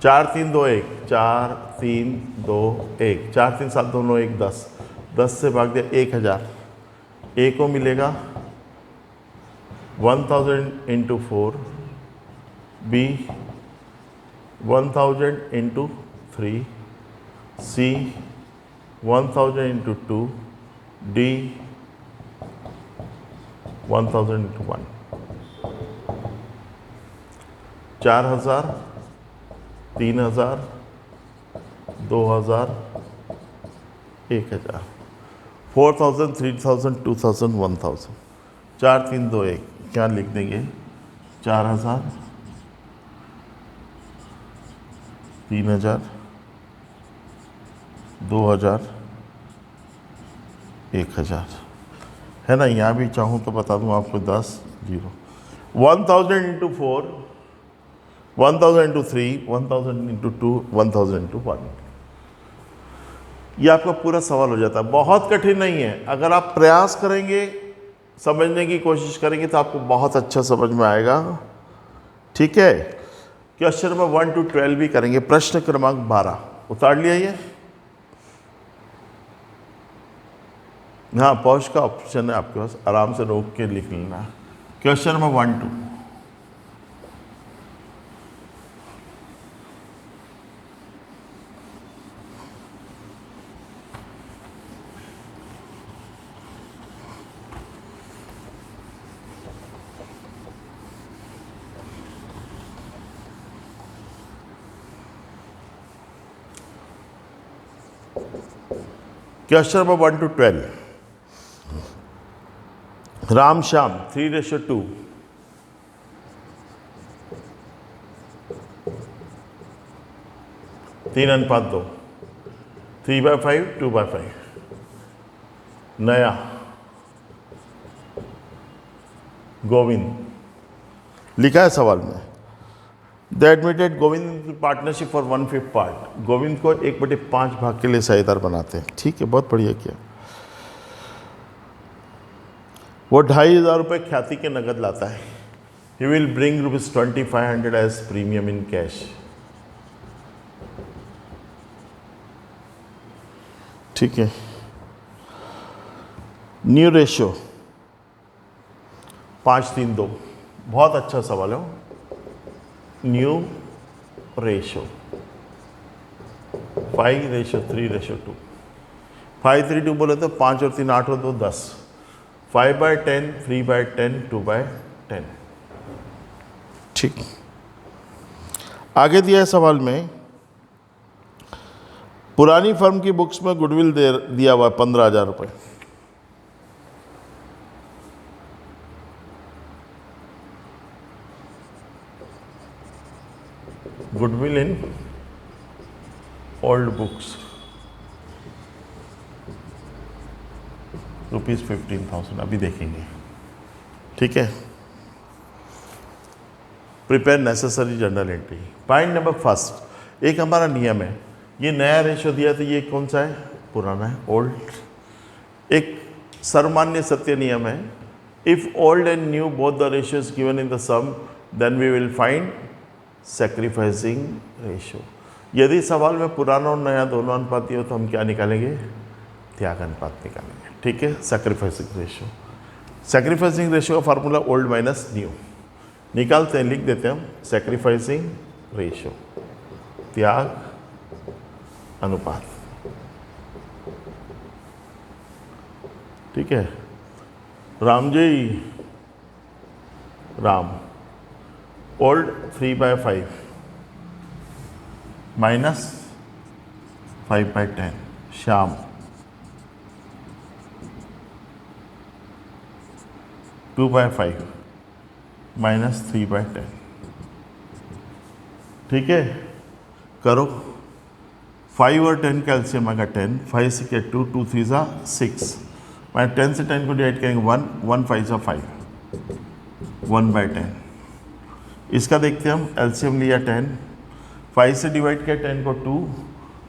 4 3 2 1 4 3 2 1 4 3 7 2 9 1 10 10 से भाग दिया 1,000। ए को मिलेगा 1,000 इंटू 4, बी 1,000 इंटू 3, सी 1,000 इंटू 2, डी 1,000 इंटू 1। 4,000, 3,000, 2,000, 1,000, 4,000, 3,000, 2,000, 1,000, 4, 3, 2, 1 क्या लिख देंगे? 4,000, 3,000, 2,000, 1,000 है ना। यहाँ भी चाहूँ तो बता दूँ आपको 10, 0, 1,000 इंटू 4, 1,000 इंटू 3, 1,000 इंटू 2, 1,000 इंटू 1। ये आपका पूरा सवाल हो जाता है। बहुत कठिन नहीं है, अगर आप प्रयास करेंगे, समझने की कोशिश करेंगे तो आपको बहुत अच्छा समझ में आएगा। ठीक है, क्वेश्चन नंबर 1 to 12 भी करेंगे। प्रश्न क्रमांक 12 उतार लिया ये। हाँ, पॉज का ऑप्शन है आपके पास, आराम से रोक के लिख लेना। Question number 1, 2 question number 1 to 12। Ram Shyam 3:2, 3:2, 3/5, 2/5। नया गोविंद लिखा है सवाल में। The admitted Govind partnership for 1/5 part. Govind को 1/5 भाग के लिए साझेदार बनाते हैं। ठीक है, बहुत बढ़िया किया। वो 2,500 रुपये ख्याति के नगद लाता है। He will bring ₹2,500 as premium in cash. ठीक है, न्यू रेशियो 5:3:2, बहुत अच्छा सवाल है। New ratio 5:3:2। 5:3:2 बोले तो 5 और 3 8 और 2 10, 5/10, 3/10, 2/10। ठीक, आगे दिया है सवाल में, पुरानी फर्म की बुक्स में गुडविल दिया हुआ 15,000 रुपये। गुडविल इन ओल्ड बुक्स ₹15,000, अभी देखेंगे। ठीक है, prepare necessary journal entry. Point number first, एक हमारा नियम है, ये नया रेशियो दिया तो ये कौन सा है? पुराना है, ओल्ड। एक सर्वमान्य सत्य नियम है, if old and new both the ratios given in the sum then we will find sacrificing ratio. यदि सवाल में पुराना और नया दोनों अनुपाती हो तो हम क्या निकालेंगे? त्याग अनुपात निकालेंगे। ठीक है, सैक्रिफाइसिंग रेशियो। सैक्रिफाइसिंग रेशियो का फार्मूला ओल्ड माइनस न्यू निकालते हैं, लिख देते हैं हम, सैक्रिफाइसिंग रेशियो त्याग अनुपात। ठीक है, Ram ji Ram old 3/5 minus 5/10। Shyam 2/5 minus 3/10। ठीक है, करो। 5 और 10 का एलसीएम आएगा 10, 5 से क्या 2, 2 3 सा 6, मैं 10 से 10 को डिवाइड करेंगे 1, 1 5 सा 5, 1/10। इसका देखते हैं हम, एलसीएम लिया 10, 5 से डिवाइड किया 10 को 2,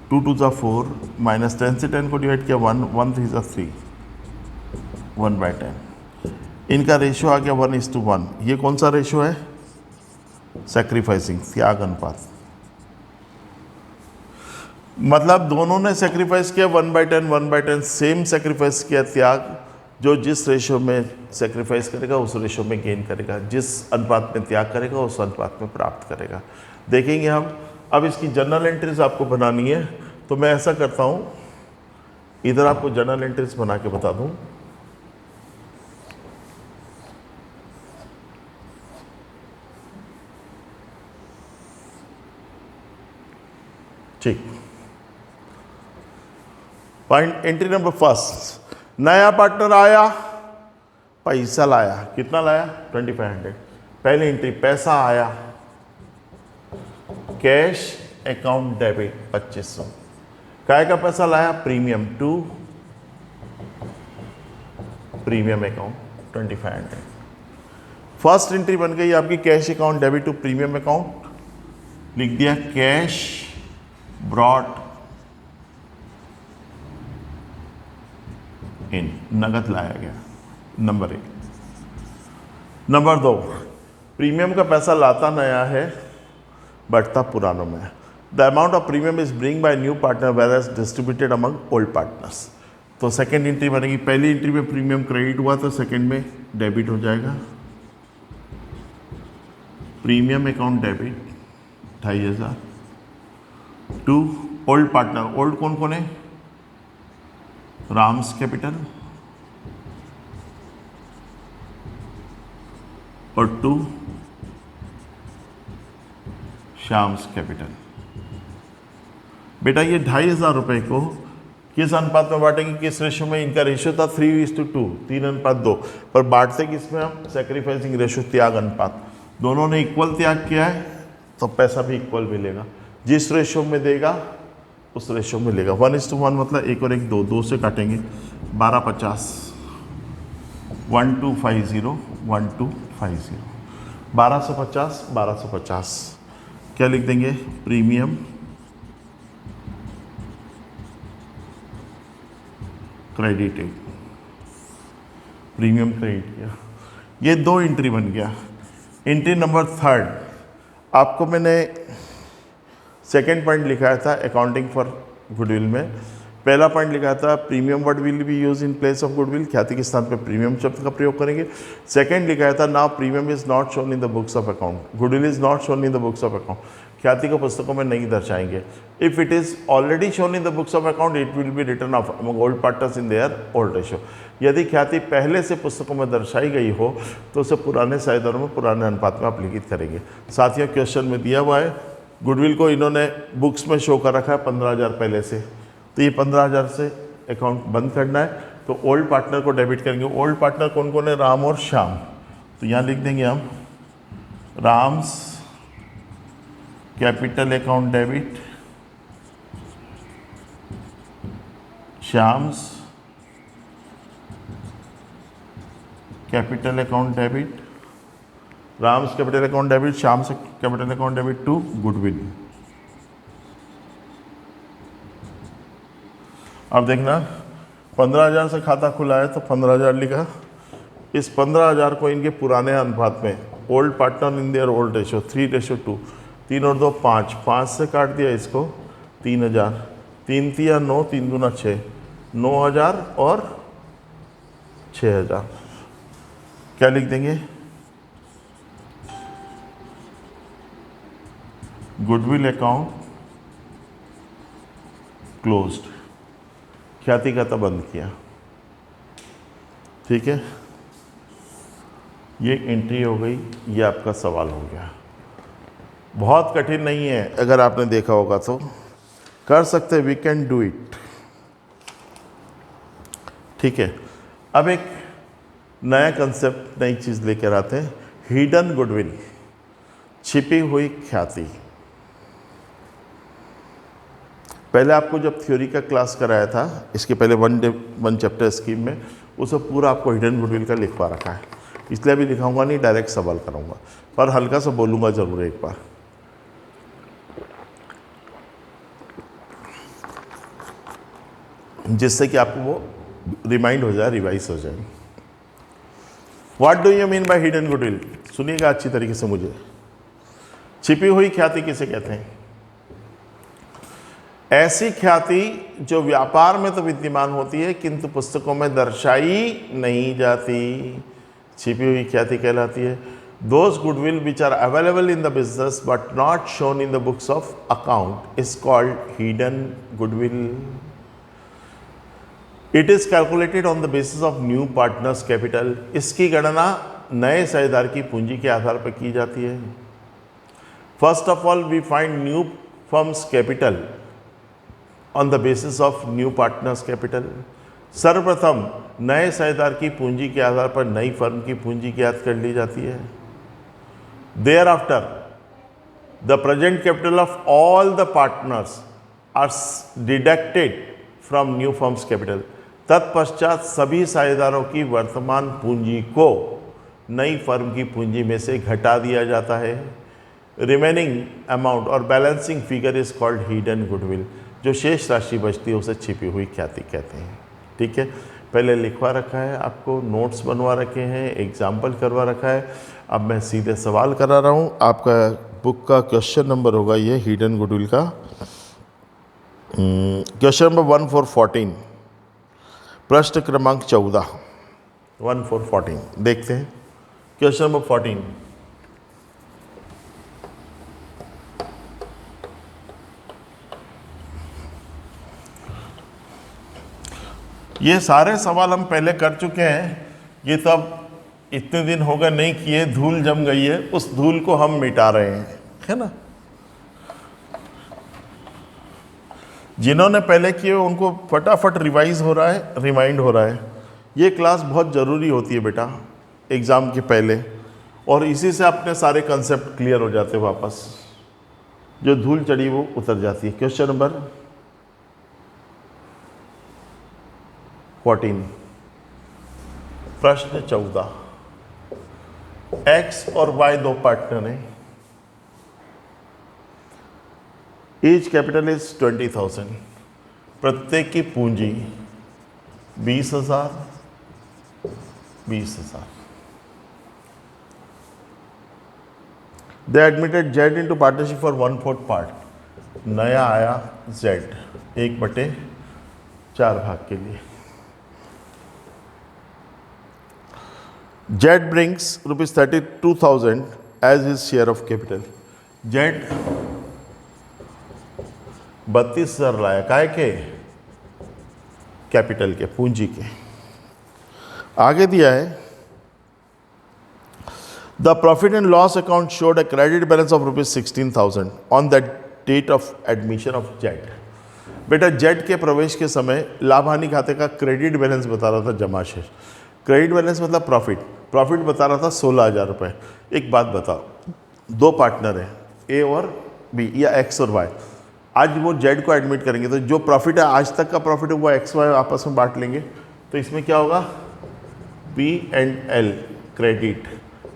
2 2 सा 4, माइनस 10 से 10 को डिवाइड किया 1, 1 3 सा 3, 1/10। इनका रेशियो आ गया 1:1। ये कौन सा रेशियो है? सैक्रिफाइसिंग, त्याग अनुपात। मतलब दोनों ने सेक्रीफाइस किया 1/10, 1/10 सेम सेक्रीफाइस किया। त्याग जो जिस रेशियो में सेक्रीफाइस करेगा उस रेशियो में गेन करेगा, जिस अनुपात में त्याग करेगा उस अनुपात में प्राप्त करेगा। देखेंगे हम। अब इसकी जर्नल एंट्रीज आपको बनानी है, तो मैं ऐसा करता हूँ, इधर आपको जर्नल एंट्रीज बना के बता दूँ। ठीक। पॉइंट एंट्री नंबर फर्स्ट, नया पार्टनर आया, पैसा लाया, कितना लाया 2500। पहली एंट्री पैसा आया, कैश अकाउंट डेबिट 2500। काय का पैसा लाया, premium to premium account 2500। First entry बन गई आपकी cash account debit to premium account, लिख दिया कैश ब्रॉट इन, नगद लाया गया, नंबर 1। नंबर 2, प्रीमियम का पैसा लाता नया है, बढ़ता पुरानों में। The amount of premium is bring by new partner where as distributed among old partners. तो सेकेंड एंट्री बनेगी, पहली एंट्री में प्रीमियम क्रेडिट हुआ तो सेकेंड में डेबिट हो जाएगा, premium account debit 2500 to old partner. ओल्ड कौन कौन है, राम्स कैपिटल और टू श्याम्स कैपिटल। बेटा ये 2500 रुपए को किस अनुपात में बांटेंगे, किस रेशो में, इनका रेशो था 3:2, 3:2, पर बांटते किसमें हम, सेक्रीफाइसिंग रेशो, त्याग अनुपात। दोनों ने इक्वल त्याग किया है तो पैसा भी इक्वल मिलेगा, जिस रेशो में देगा उस रेशो में लेगा। 1:1 मतलब 1 और 1 2, 2 से काटेंगे 1250, 1250, 1250, 1250, 1250। क्या लिख देंगे, प्रीमियम क्रेडिटेड, प्रीमियम क्रेडिट किया। ये 2 एंट्री बन गया। एंट्री नंबर 3 आपको मैंने सेकेंड पॉइंट लिखाया था अकाउंटिंग फॉर गुडविल में। पहला पॉइंट लिखा था premium word will be use in place of goodwill, ख्याति के स्थान पे प्रीमियम शब्द का प्रयोग करेंगे। सेकंड लिखा था now premium is not shown in the books of account, goodwill is not shown in the books of account, ख्याति को पुस्तकों में नहीं दर्शाएंगे। If it is already shown in the books of account it will B return of among old partners in their old ratio. यदि ख्याति पहले से पुस्तकों में दर्शाई गई हो तो उसे पुराने साझेदारों में पुराने अनुपात में आप लिखित करेंगे। साथियों क्वेश्चन में दिया हुआ है गुडविल को इन्होंने बुक्स में शो कर रखा है 15,000 पहले से, तो ये 15,000 से अकाउंट बंद करना है, तो ओल्ड पार्टनर को डेबिट करेंगे। ओल्ड पार्टनर कौन कौन है, राम और श्याम, तो यहाँ लिख देंगे हम Ram's capital account debit, Shyam's capital account debit, Ram's capital account debit, Shyam's capital account debit to goodwill. अब देखना 15,000 से खाता खुला है तो 15,000 लिखा, इस 15,000 को इनके पुराने अनुपात में old partner in their old ratio 3:2, 3 और 2 5, 5 से काट दिया इसको 3,000, 3 3 9, 3 दूना 6, 9,000 और 6,000। क्या लिख देंगे, गुडविल अकाउंट क्लोज्ड, ख्याति खाता बंद किया। ठीक है, ये एंट्री हो गई, ये आपका सवाल हो गया। बहुत कठिन नहीं है, अगर आपने देखा होगा तो कर सकते, वी कैन डू इट। ठीक है, अब एक नया कंसेप्ट, नई चीज़ लेकर आते हैं, हिडन गुडविल, छिपी हुई ख्याति। पहले आपको जब थ्योरी का क्लास कराया था, इसके पहले वन चैप्टर स्कीम में, उसे पूरा आपको हिडन गुडविल का लिखवा रखा है, इसलिए अभी लिखाऊंगा नहीं, डायरेक्ट सवाल कराऊंगा, पर हल्का सा बोलूंगा जरूर एक बार। जिससे कि आपको वो रिमाइंड हो जाए, रिवाइज हो जाए। What do you mean by hidden goodwill, सुनिएगा अच्छी तरीके से मुझे। छिपी हुई ख्याति किसे कहते हैं, ऐसी ख्याति जो व्यापार में तो विद्यमान होती है किंतु पुस्तकों में दर्शाई नहीं जाती, छिपी हुई ख्याति कहलाती है। Those goodwill which are available in the business but not shown in the books of account is called hidden goodwill. It is calculated on the basis of new partners capital, इसकी गणना नए साझेदार की पूंजी के आधार पर की जाती है। First of all we find new firms capital on the basis of new partners capital. सर्वप्रथम नए साझेदार की पूंजी के आधार पर नई फर्म की पूंजी ज्ञात कर ली जाती है। Thereafter the present capital of all the partners are deducted from new firms capital. तत्पश्चात सभी साझेदारों की वर्तमान पूंजी को नई फर्म की पूंजी में से घटा दिया जाता है। रिमेनिंग अमाउंट और balancing figure is called hidden goodwill. जो शेष राशि बचती है उसे छिपी हुई ख्याति कहते हैं। ठीक है, पहले लिखवा रखा है, आपको नोट्स बनवा रखे हैं, एग्जाम्पल करवा रखा है। अब मैं सीधे सवाल करा रहा हूँ। आपका बुक का क्वेश्चन नंबर होगा ये हिडन गुडविल का क्वेश्चन नंबर 1414, प्रश्न क्रमांक 14, 1414। देखते हैं क्वेश्चन नंबर 14। ये सारे सवाल हम पहले कर चुके हैं, ये तब इतने दिन हो गए नहीं किए, धूल जम गई है, उस धूल को हम मिटा रहे हैं, है ना। जिन्होंने पहले किए उनको फटाफट रिवाइज हो रहा है, रिमाइंड हो रहा है। ये क्लास बहुत ज़रूरी होती है बेटा एग्ज़ाम के पहले, और इसी से अपने सारे कंसेप्ट क्लियर हो जाते हैं, वापस जो धूल चढ़ी वो उतर जाती है। क्वेश्चन नंबर 14, प्रश्न 14। एक्स और वाई दो पार्टनर हैं। Each capital is 20,000। प्रत्येक की पूंजी 20,000, 20,000। They admitted Z into partnership for 1/4 part. नया आया जेड 1/4 भाग के लिए। Z brings ₹32,000 as his share of capital. Z 32,000 लाया, काय के? कैपिटल के, पूंजी के। आगे दिया है the profit and loss account showed a credit balance of ₹16,000 on the date of admission of Z. बेटा जेड के प्रवेश के समय लाभ हानि खाते का क्रेडिट बैलेंस बता रहा था, जमा शेष। क्रेडिट बैलेंस मतलब प्रॉफिट, प्रॉफिट बता रहा था 16,000 रुपये। एक बात बताओ, दो पार्टनर हैं ए और बी या एक्स और वाई। आज वो जेड को एडमिट करेंगे तो जो प्रॉफिट है आज तक का प्रॉफिट है वो एक्स वाई आपस में बांट लेंगे। तो इसमें क्या होगा, P&L क्रेडिट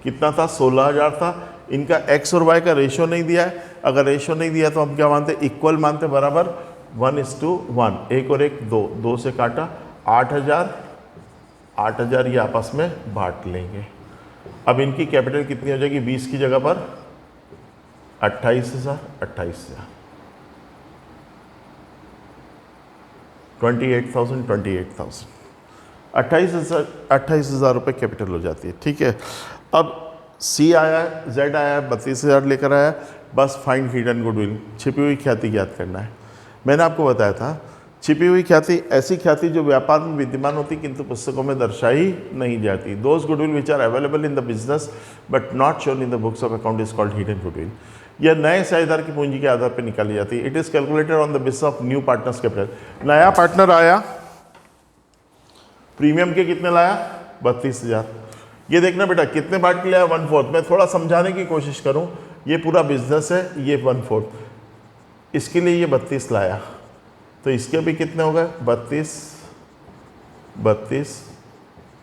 कितना था, 16,000 था। इनका एक्स और वाई का रेशो नहीं दिया है। अगर रेशो नहीं दिया तो हम क्या मानते, इक्वल मानते, बराबर 1:1। एक और एक 2, 2 से काटा 8,000 ये आपस में बांट लेंगे। अब इनकी कैपिटल कितनी हो जाएगी, 20 की जगह पर 28,000, 28,000, 28,000, 28,000 रुपये कैपिटल हो जाती है। ठीक है, अब सी आया, जेड आया, 32,000 लेकर आया। बस फाइंड हिडन गुडविल, छिपी हुई ख्याति ज्ञात करना है। मैंने आपको बताया था छिपी हुई ख्याति ऐसी ख्याति जो व्यापार में विद्यमान होती किंतु पुस्तकों में दर्शाई नहीं जाती। Those goodwill which are available in the business but not shown in the books of account is called hidden goodwill. यह नए साझेदार की पूंजी के आधार पर निकाली जाती है। It is calculated on the basis of new partners capital. नया पार्टनर आया, प्रीमियम के कितने लाया, 32,000। ये देखना बेटा कितने बांट के लिया, 1/4। मैं थोड़ा समझाने की कोशिश करूं, ये पूरा बिजनेस है, ये 1/4, इसके लिए ये 32 लाया, तो इसके भी कितने हो गए, 32, 32,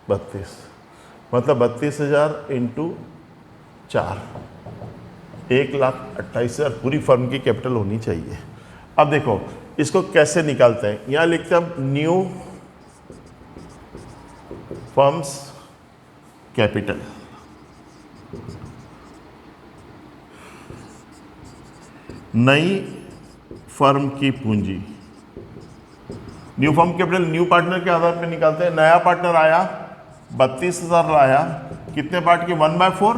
32, मतलब 32,000 इंटू 4, 1,28,000 पूरी फर्म की कैपिटल होनी चाहिए। अब देखो इसको कैसे निकालते हैं, यहाँ लिखते हैं न्यू फर्म्स कैपिटल। नई फर्म की पूंजी, new firm capital new partner के आधार पर निकालते हैं। नया पार्टनर आया, 32,000 लाया, कितने पार्ट के, 1/4।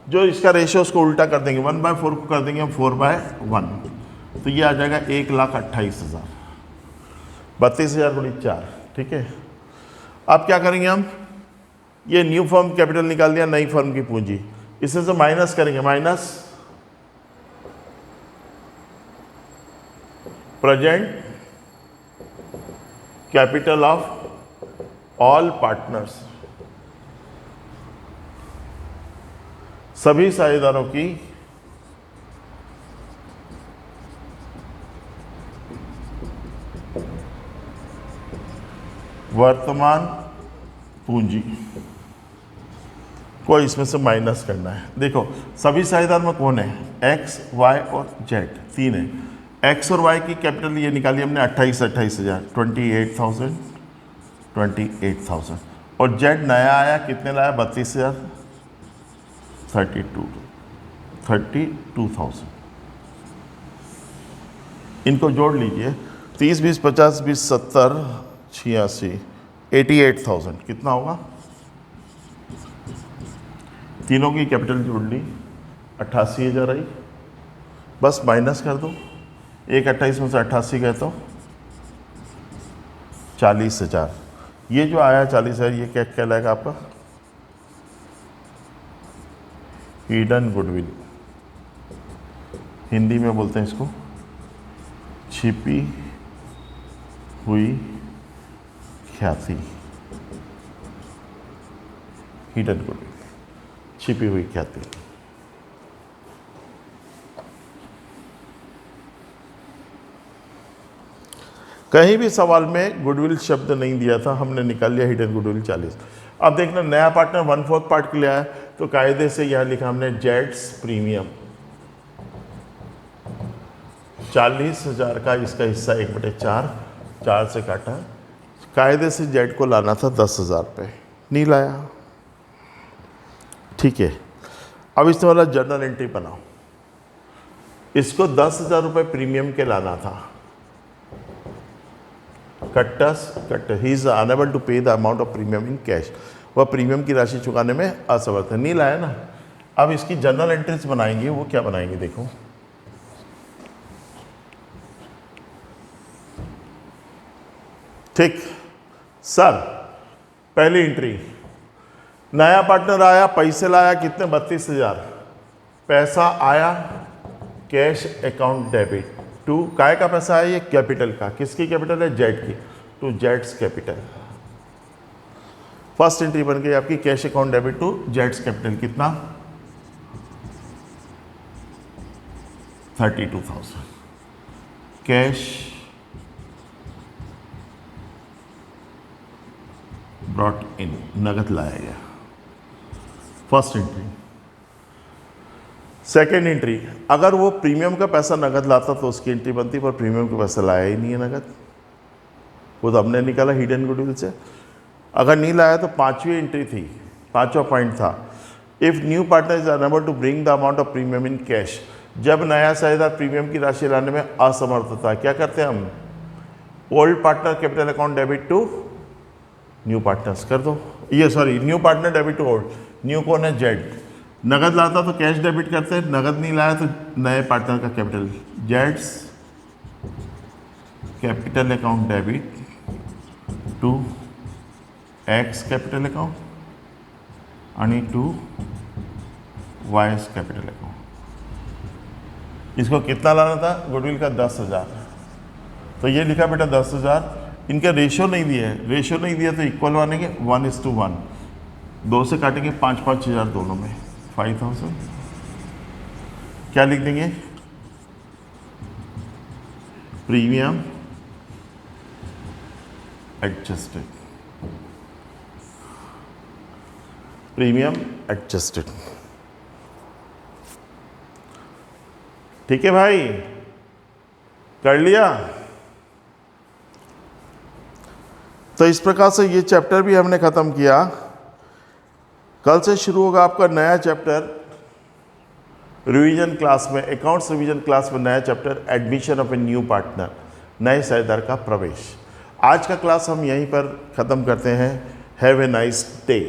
जो इसका रेशियो उसको उल्टा कर देंगे, 1/4 को कर देंगे हम 4/1, तो ये आ जाएगा 1,28,000। 32,000 गुणी 4, ठीक है। अब क्या करेंगे हम, ये न्यू फर्म कैपिटल निकाल दिया, नई फर्म की पूंजी, इससे से माइनस करेंगे, minus present capital of all partners, सभी साझेदारों की वर्तमान पूंजी को इसमें से माइनस करना है। देखो सभी साझेदार में कौन है, एक्स, वाई और जेड, तीन है। एक्स और वाई की कैपिटल ये निकाली हमने 28,000 28,000 और जेड नया आया, कितने लाया, 32,000 32,000। इनको जोड़ लीजिए, 30 20 50 20 70 86 88,000 कितना होगा, तीनों की कैपिटल जोड़ ली, 88,000 आई, बस माइनस कर दो, 128 में से 88 गए तो 40,000। ये जो आया 40,000 ये क्या कहलाएगा आपका, हिडन गुडविल, हिंदी में बोलते हैं इसको छिपी हुई ख्याति, हिडन गुडविल, छिपी हुई ख्याति। कहीं भी सवाल में गुडविल शब्द नहीं दिया था, हमने निकाल लिया हिडन गुडविल 40। अब देखना नया पार्टनर 1/4 पार्ट के लिए आया तो कायदे से यहां लिखा हमने जेड्स प्रीमियम 40,000 का इसका हिस्सा 1/4, 4 से काटा, कायदे से जेड को लाना था 10,000 पे, नहीं लाया, ठीक है। अब इसमें वाला जर्नल एंट्री बनाओ, इसको 10,000 रुपये प्रीमियम के लाना था, कट he is unable to pay the amount of premium in cash, वह प्रीमियम की राशि चुकाने में असमर्थ है, नहीं लाया ना। अब इसकी जर्नल एंट्रीज बनाएंगे, वो क्या बनाएंगे देखो, ठीक सर। पहली एंट्री, नया पार्टनर आया, पैसे लाया, कितने, 32,000, पैसा आया, कैश अकाउंट डेबिट टू, काय का पैसा है ये, कैपिटल का, किसकी कैपिटल है, जेड की, टू जेड्स कैपिटल। फर्स्ट एंट्री बन गई आपकी, कैश अकाउंट डेबिट टू जेड्स कैपिटल, कितना, 32,000, कैश ब्रॉट इन, नगद लाया गया, फर्स्ट एंट्री। सेकेंड एंट्री, अगर वो प्रीमियम का पैसा नगद लाता तो उसकी एंट्री बनती, पर प्रीमियम का पैसा लाया ही नहीं है नगद, वो तो हमने निकाला हिडन गुडविल से। अगर नहीं लाया तो पांचवी एंट्री थी, पांचवा पॉइंट था, if new partner is unable to bring the amount of premium in cash, जब नया साझेदार प्रीमियम की राशि लाने में असमर्थ था, क्या करते हैं हम, old partner capital account debit to new partners कर दो, ये sorry new partner debit to old, new कौन है, जेड, नगद लाता तो कैश डेबिट करते हैं, नगद नहीं लाया तो नए पार्टनर का कैपिटल, जेड्स capital account debit to X capital account आणि टू वाईस कैपिटल अकाउंट। इसको कितना लाना था, गुडविल का 10,000, तो ये लिखा बेटा 10,000, इनका रेशियो नहीं दिया है, रेशियो नहीं दिया तो इक्वल बनेंगे 1:1, 2 से काटेंगे 5,000 दोनों में, 5,000, क्या लिख देंगे, प्रीमियम एडजस्टेड, प्रीमियम एडजस्टेड, ठीक है भाई, कर लिया। तो इस प्रकार से ये चैप्टर भी हमने खत्म किया। कल से शुरू होगा आपका नया चैप्टर रिवीजन क्लास में, अकाउंट्स रिवीजन क्लास में नया chapter admission of A new partner, नए साझेदार का प्रवेश। आज का क्लास हम यहीं पर ख़त्म करते हैं। Have a nice day.